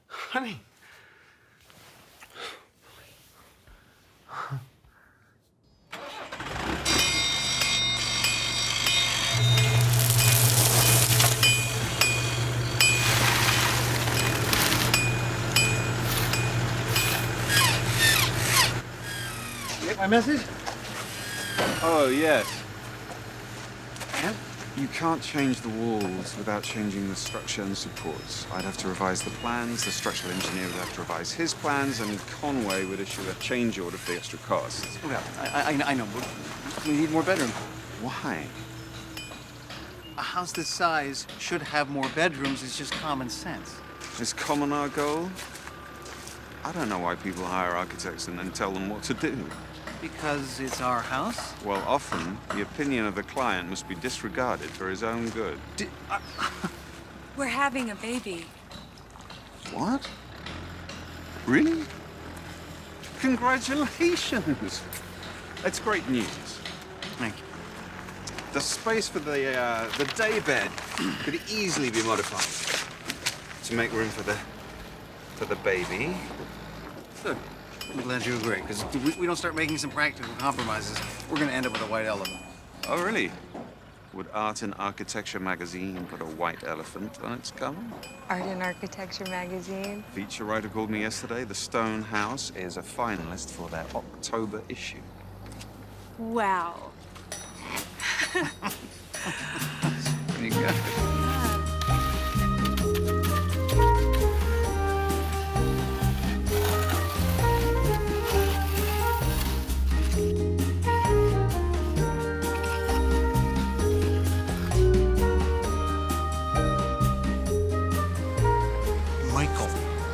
Honey. Get my message? Oh, yes. And? You can't change the walls without changing the structure and supports. I'd have to revise the plans, the structural engineer would have to revise his plans, and Conway would issue a change order for the extra costs. Well, I know, but we need more bedrooms. Why? A house this size should have more bedrooms. It's just common sense. Is common our goal? I don't know why people hire architects and then tell them what to do. Because it's our house? Well, often, the opinion of the client must be disregarded for his own good. We're having a baby. What? Really? Congratulations! That's great news. Thank you. The space for the day bed could easily be modified to make room for the baby. Good. I'm glad you agree, because if we don't start making some practical compromises, we're going to end up with a white elephant. Oh, really? Would Art and Architecture magazine put a white elephant on its cover? Art and Architecture magazine. Feature writer called me yesterday. The Stone House is a finalist for their October issue. Wow. Pretty good.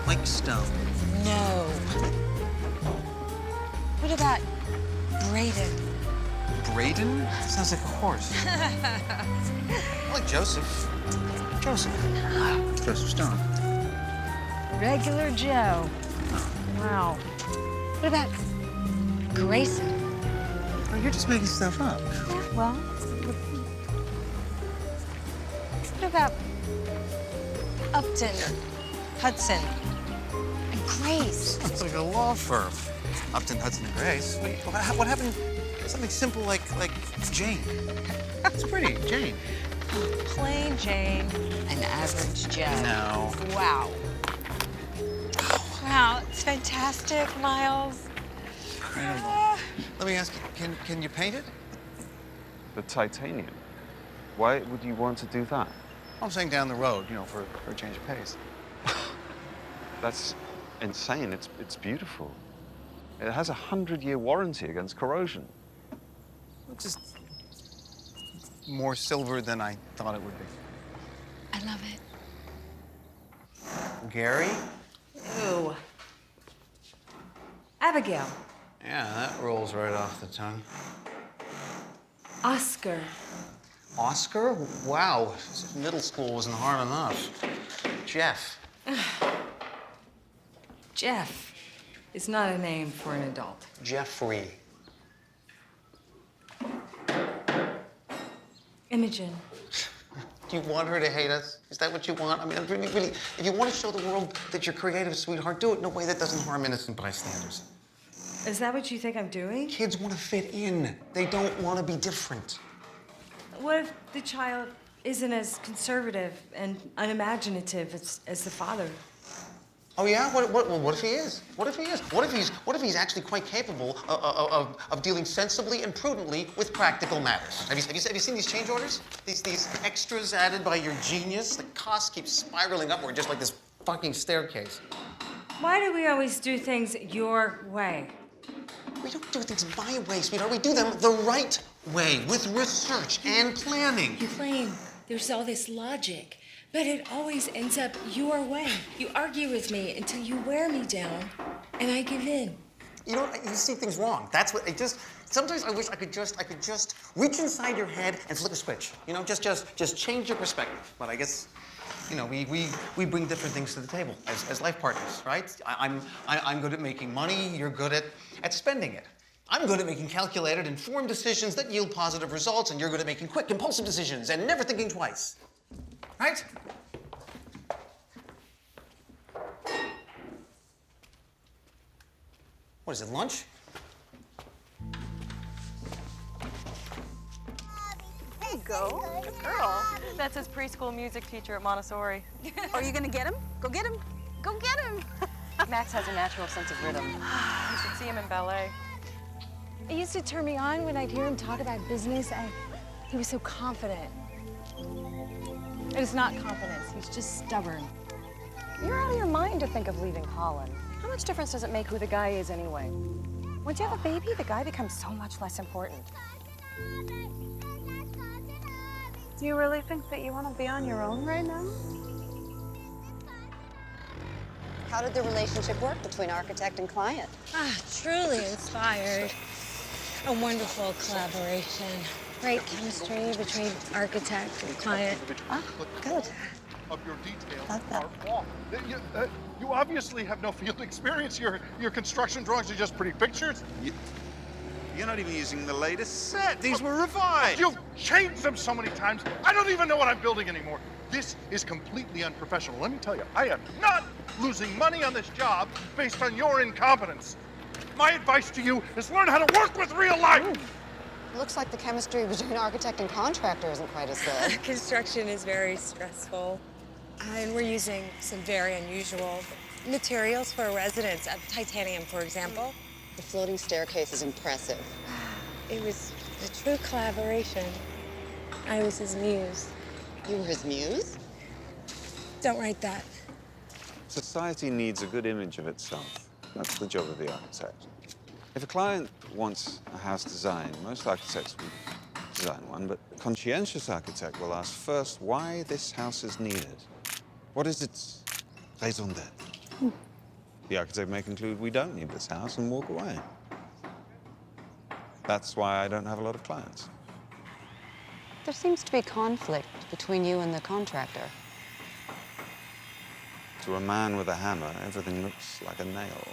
Mike Stone. No. What about Braden? Braden? Sounds like a horse. I like Joseph. Joseph. Joseph Stone. Regular Joe. Wow. What about Grayson? Oh, you're just making stuff up. Yeah, well. What about Upton or Hudson? And Grace. It's like a law firm. Upton, Hudson, and Grace. Wait, what happened? Something simple like Jane. It's pretty, Jane. Plain Jane. An average Joe. No. Wow. Wow, it's fantastic, Miles. Incredible. Let me ask you, can you paint it? The titanium? Why would you want to do that? I'm saying down the road, for a change of pace. That's insane. It's beautiful. It has a 100-year warranty against corrosion. It's just more silver than I thought it would be. I love it. Gary? Ew. Abigail. Yeah, that rolls right off the tongue. Oscar. Oscar? Wow, middle school wasn't hard enough. Jeff. Jeff is not a name for an adult. Jeffrey. Imogen. Do you want her to hate us? Is that what you want? I mean, really, if you want to show the world that you're creative, sweetheart, do it in a way that doesn't harm innocent bystanders. Is that what you think I'm doing? Kids want to fit in. They don't want to be different. What if the child isn't as conservative and unimaginative as the father? Oh yeah? What if he is? What if he is? What if he's actually quite capable of dealing sensibly and prudently with practical matters? Have you seen these change orders? These extras added by your genius? The costs keep spiraling upward, just like this fucking staircase. Why do we always do things your way? We don't do things my way, sweetheart. We do them the right way, with research and planning. You claim there's all this logic, but it always ends up your way. You argue with me until you wear me down, and I give in. You know, you see things wrong. That's what sometimes I wish I could just reach inside your head and flip a switch. Just change your perspective. But I guess, we bring different things to the table as life partners, right? I'm good at making money, you're good at spending it. I'm good at making calculated, informed decisions that yield positive results, and you're good at making quick, impulsive decisions and never thinking twice. Right? What is it, lunch? There you go. Good girl. That's his preschool music teacher at Montessori. Are you gonna get him? Go get him. Go get him. Max has a natural sense of rhythm. You should see him in ballet. It used to turn me on when I'd hear him talk about business. He was so confident. It's not competence. He's just stubborn. You're out of your mind to think of leaving Colin. How much difference does it make who the guy is anyway? Once you have a baby, the guy becomes so much less important. Do you really think that you want to be on your own right now? How did the relationship work between architect and client? Truly inspired. A wonderful collaboration. Great chemistry between architect and client. Good. Of your details Love that. are wrong. You obviously have no field experience. Your construction drawings are just pretty pictures. You're not even using the latest set. These were revised. You've changed them so many times, I don't even know what I'm building anymore. This is completely unprofessional. Let me tell you, I am not losing money on this job based on your incompetence. My advice to you is learn how to work with real life. Looks like the chemistry between architect and contractor isn't quite as good. Construction is very stressful. And we're using some very unusual materials for a residence, titanium, for example. The floating staircase is impressive. It was a true collaboration. I was his muse. You were his muse? Don't write that. Society needs a good image of itself. That's the job of the architect. If a client wants a house designed, most architects will design one, but a conscientious architect will ask first why this house is needed. What is its raison d'etre? The architect may conclude we don't need this house and walk away. That's why I don't have a lot of clients. There seems to be conflict between you and the contractor. To a man with a hammer, everything looks like a nail.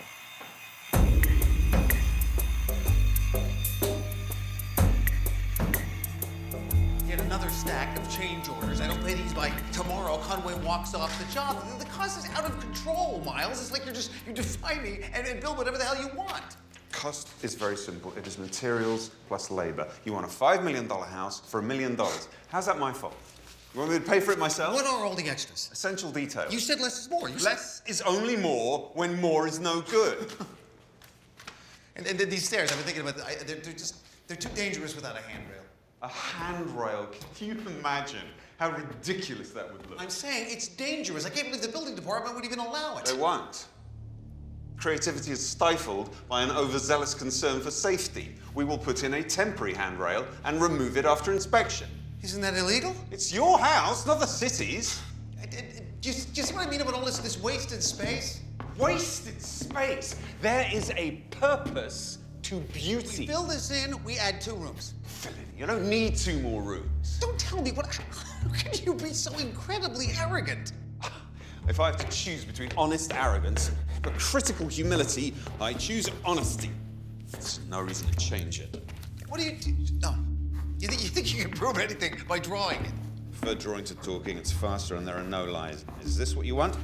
Yet another stack of change orders. I don't pay these by tomorrow. Conway walks off the job. The cost is out of control, Miles. It's like you defy me and build whatever the hell you want. Cost is very simple. It is materials plus labor. You want a $5 million house for $1 million. How's that my fault? You want me to pay for it myself? What are all the extras? Essential details. You said less is more. Less is only more when more is no good. And these stairs, I've been thinking about, they're too dangerous without a handrail. A handrail? Can you imagine how ridiculous that would look? I'm saying it's dangerous. I can't believe the building department would even allow it. They won't. Creativity is stifled by an overzealous concern for safety. We will put in a temporary handrail and remove it after inspection. Isn't that illegal? It's your house, not the city's. Do you see what I mean about all this wasted space? Wasted space? There is a purpose to beauty. We fill this in, we add 2 rooms. Fill it in. You don't need 2 more rooms. Don't tell me how can you be so incredibly arrogant? If I have to choose between honest arrogance but critical humility, I choose honesty. There's no reason to change it. What do you do? No. You think you can prove anything by drawing it? Prefer drawing to talking. It's faster and there are no lies. Is this what you want?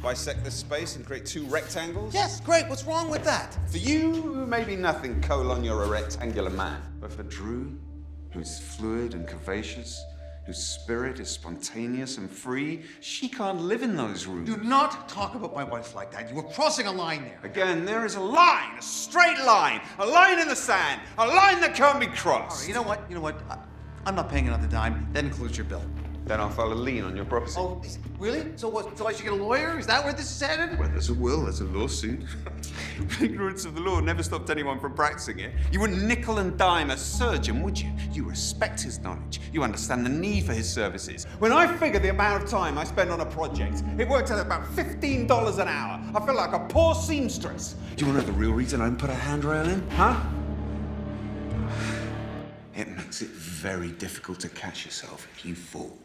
Bisect this space and create 2 rectangles? Yes, great. What's wrong with that? For you, maybe nothing, you're a rectangular man. But for Drew, who's fluid and curvaceous, whose spirit is spontaneous and free, she can't live in those rooms. Do not talk about my wife like that. You were crossing a line there. Again, there is a line, a straight line, a line in the sand, a line that can't be crossed. All right, you know what? I'm not paying another dime. That includes your bill. Then I'll file a lien on your property. Oh, really? So what? So I should get a lawyer? Is that where this is headed? When there's a will, there's a lawsuit. Ignorance of the law never stopped anyone from practicing it. You wouldn't nickel and dime a surgeon, would you? You respect his knowledge. You understand the need for his services. When I figure the amount of time I spend on a project, it works out about $15 an hour. I feel like a poor seamstress. Do you want to know the real reason I didn't put a handrail in? Huh? It makes it very difficult to catch yourself if you fall.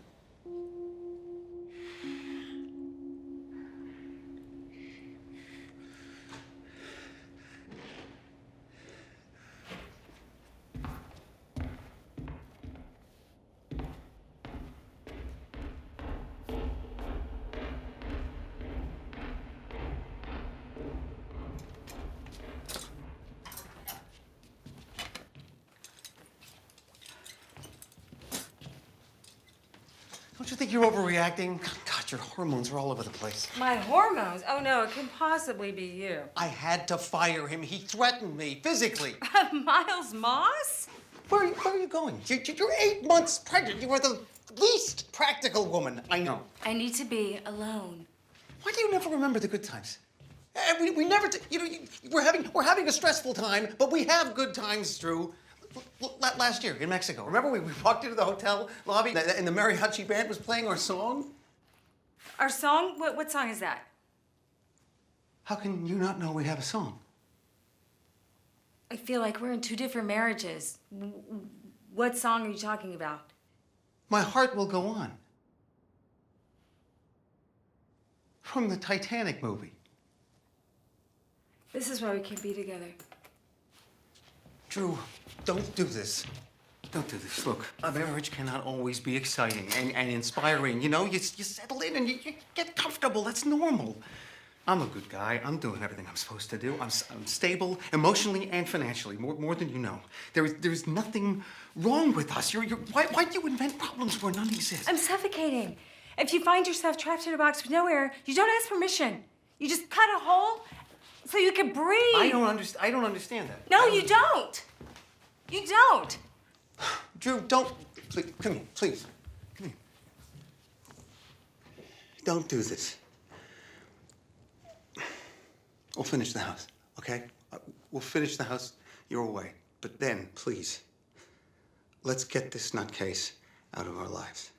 Don't you think you're overreacting? God, your hormones are all over the place. My hormones? Oh no, it can possibly be you. I had to fire him. He threatened me physically. Miles Moss? Where are you going? You're 8 months pregnant. You are the least practical woman I know. I need to be alone. Why do you never remember the good times? We never, we're having a stressful time, but we have good times, Drew. Last year in Mexico, remember we walked into the hotel lobby and the mariachi band was playing our song? Our song? What song is that? How can you not know we have a song? I feel like we're in two different marriages. What song are you talking about? My Heart Will Go On. From the Titanic movie. This is why we can't be together. Drew, don't do this. Don't do this. Look, a marriage cannot always be exciting and inspiring. You know, you settle in and you get comfortable. That's normal. I'm a good guy. I'm doing everything I'm supposed to do. I'm stable emotionally and financially, more than you know. There's nothing wrong with us. Why do you invent problems where none exist? I'm suffocating. If you find yourself trapped in a box with no air, you don't ask permission. You just cut a hole so you can breathe. I don't understand that. No, you don't. You don't. Drew, don't. Please, come here, please. Come here. Don't do this. We'll finish the house, okay? We'll finish the house your way. But then, please, let's get this nutcase out of our lives.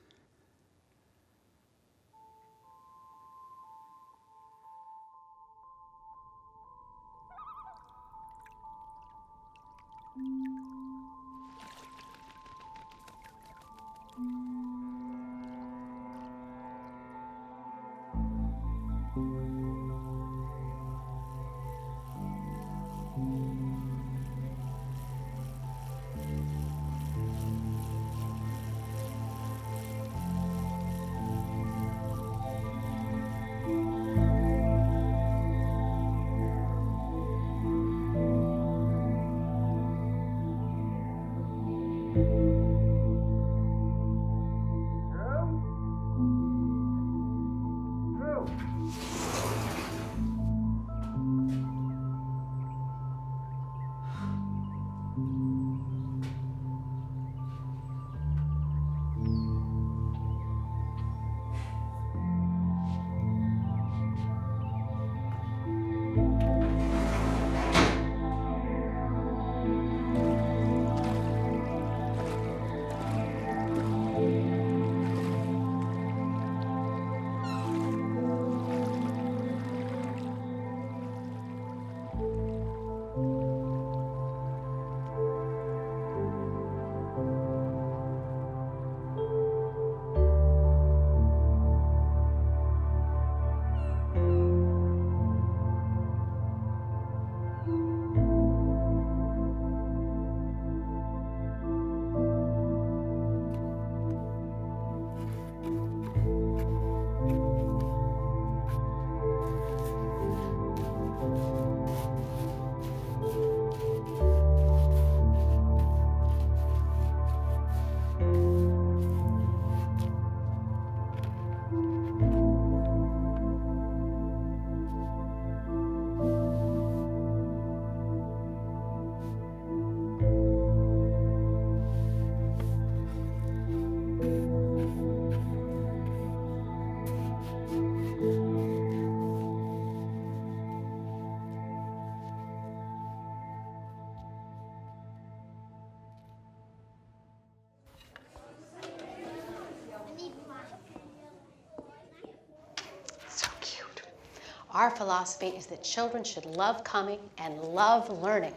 Our philosophy is that children should love coming and love learning.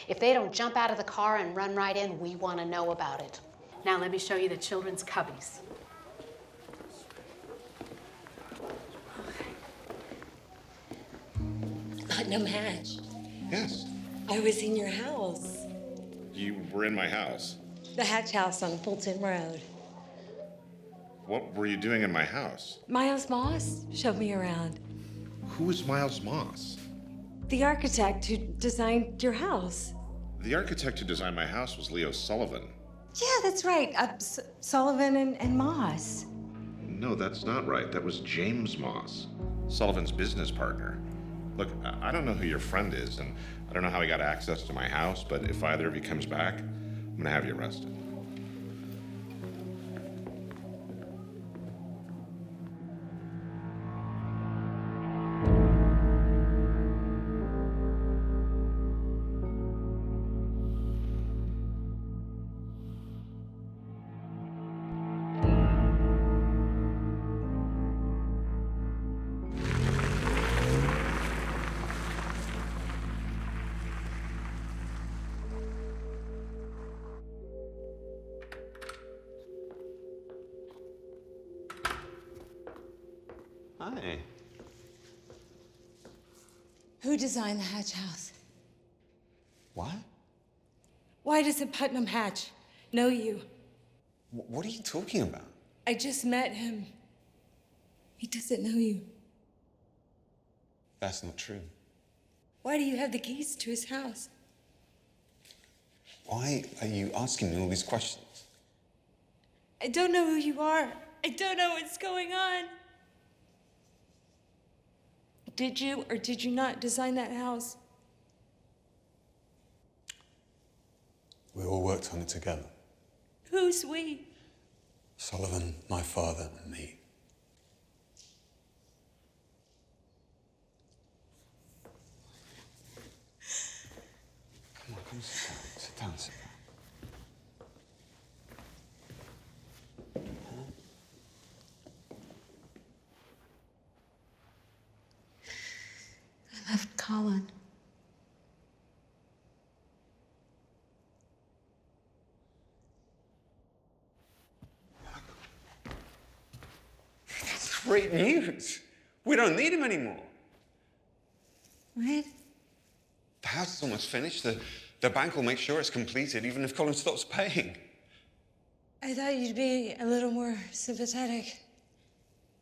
If they don't jump out of the car and run right in, we want to know about it. Now let me show you the children's cubbies. Putnam Hatch, Yes. I was in your house. You were in my house. The Hatch house on Fulton Road. What were you doing in my house? Miles Moss showed me around. Who is Miles Moss? The architect who designed your house. The architect who designed my house was Leo Sullivan. Yeah, that's right. Sullivan and Moss. No, that's not right. That was James Moss, Sullivan's business partner. Look, I don't know who your friend is, and I don't know how he got access to my house, but if either of you comes back, I'm gonna have you arrested. Hi. Who designed the Hatch house? What? Why doesn't Putnam Hatch know you? What are you talking about? I just met him. He doesn't know you. That's not true. Why do you have the keys to his house? Why are you asking me all these questions? I don't know who you are. I don't know what's going on. Did you or did you not design that house? We all worked on it together. Who's we? Sullivan, my father, and me. Come on, come sit down. Sit down, sit down. I left Colin. That's great news. We don't need him anymore. What? The house is almost finished. The bank will make sure it's completed, even if Colin stops paying. I thought you'd be a little more sympathetic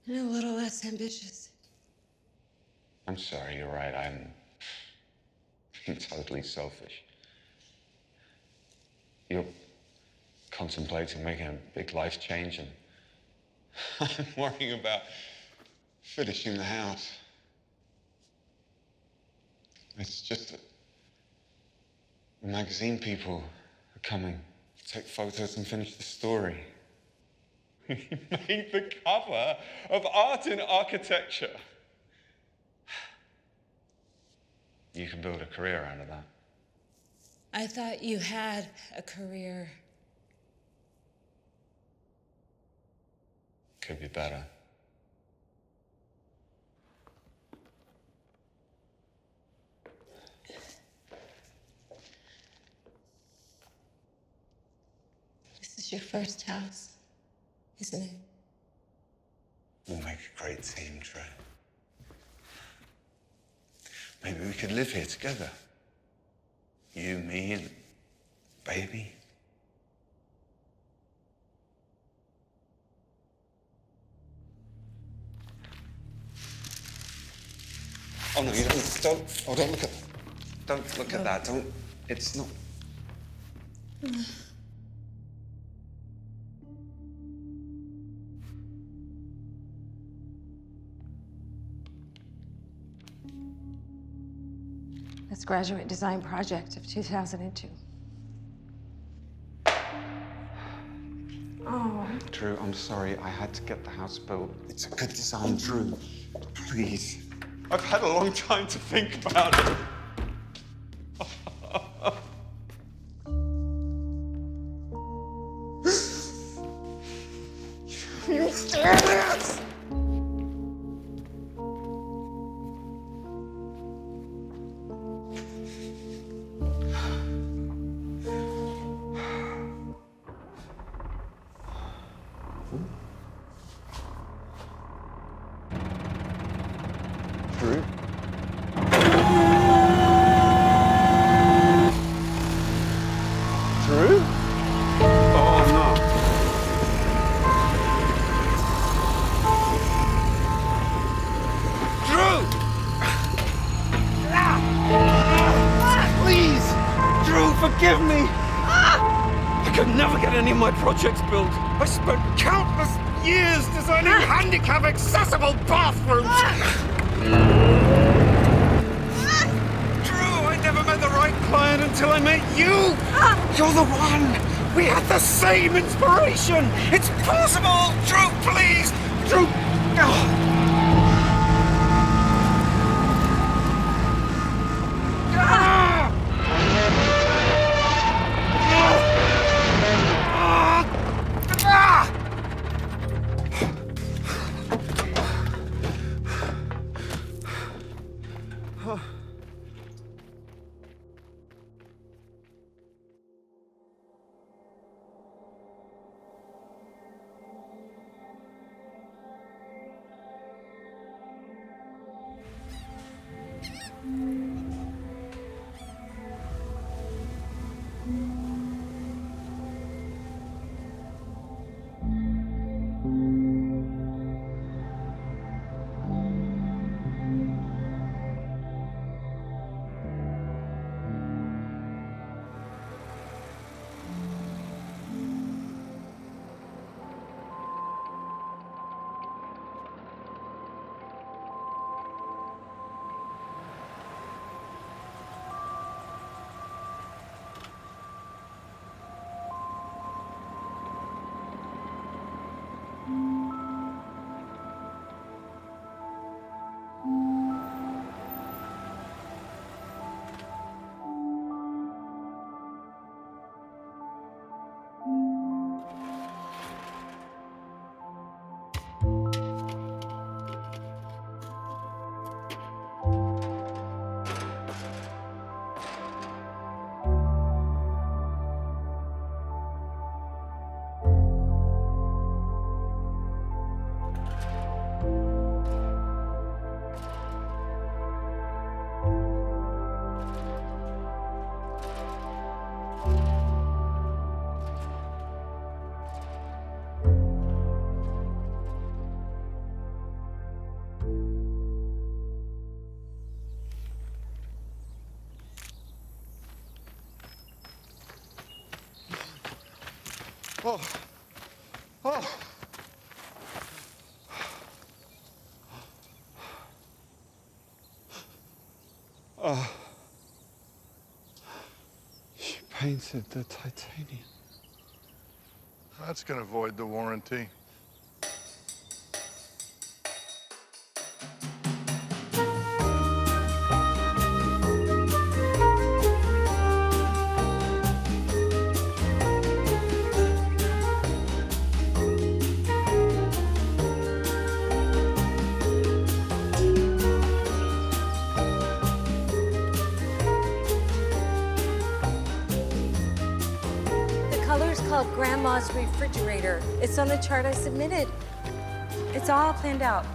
and a little less ambitious. I'm sorry, you're right. I'm being totally selfish. You're contemplating making a big life change, and I'm worrying about finishing the house. It's just that the magazine people are coming to take photos and finish the story. You made the cover of Art in Architecture. You can build a career out of that. I thought you had a career. Could be better. This is your first house, isn't it? We'll make a great team, Trey. Maybe we could live here together. You, me, and baby. Oh no, you don't. Oh, don't look at. Don't look at that. Don't. It's not. That's graduate design project of 2002. Oh. Drew, I'm sorry. I had to get the house built. It's a good design, Drew. Please. I've had a long time to think about it. You damn it! Drew? Drew? Oh no. Drew! Please! Drew, forgive me! I could never get any of my projects built. I spent countless years designing handicap-accessible bathrooms! Drew, I never met the right client until I met you! You're the one! We had the same inspiration! It's possible! Drew, please! Drew! Oh. Oh. Oh. She painted the titanium. That's gonna void the warranty. Called Grandma's Refrigerator. It's on the chart I submitted. It's all planned out.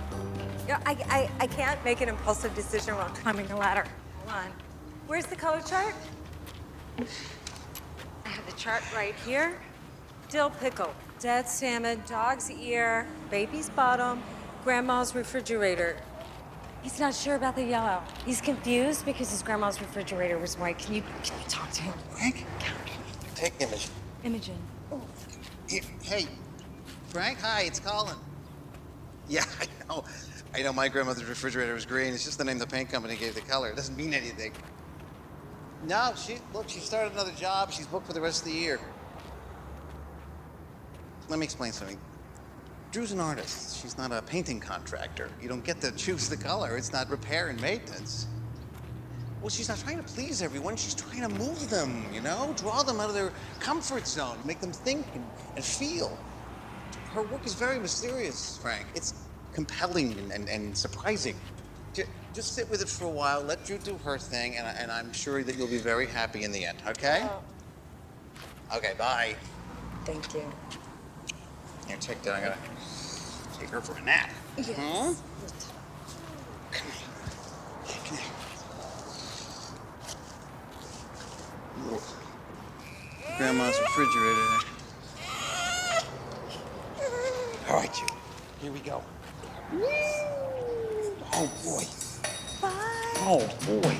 You know, I can't make an impulsive decision while climbing the ladder. Hold on. Where's the color chart? I have the chart right here. Dill pickle, dead salmon, dog's ear, baby's bottom, Grandma's Refrigerator. He's not sure about the yellow. He's confused because his grandma's refrigerator was white. Can you talk to him? Frank? Take Imogen. Imogen. Oh. Hey, Frank, hi, it's Colin. Yeah, I know my grandmother's refrigerator was green. It's just the name the paint company gave the color. It doesn't mean anything. No, she started another job. She's booked for the rest of the year. Let me explain something. Drew's an artist. She's not a painting contractor. You don't get to choose the color. It's not repair and maintenance. Well, she's not trying to please everyone. She's trying to move them, you know? Draw them out of their comfort zone, make them think and feel. Her work is very mysterious, Frank. It's compelling and surprising. Just sit with it for a while, let Drew do her thing, and I'm sure that you'll be very happy in the end, okay? Oh. Okay, bye. Thank you. Here, check that. I'm gonna take her for a nap. Yes. Hmm? Come here. Come here. Grandma's refrigerator. All right, you. Here we go. Oh, boy. Bye. Oh, boy.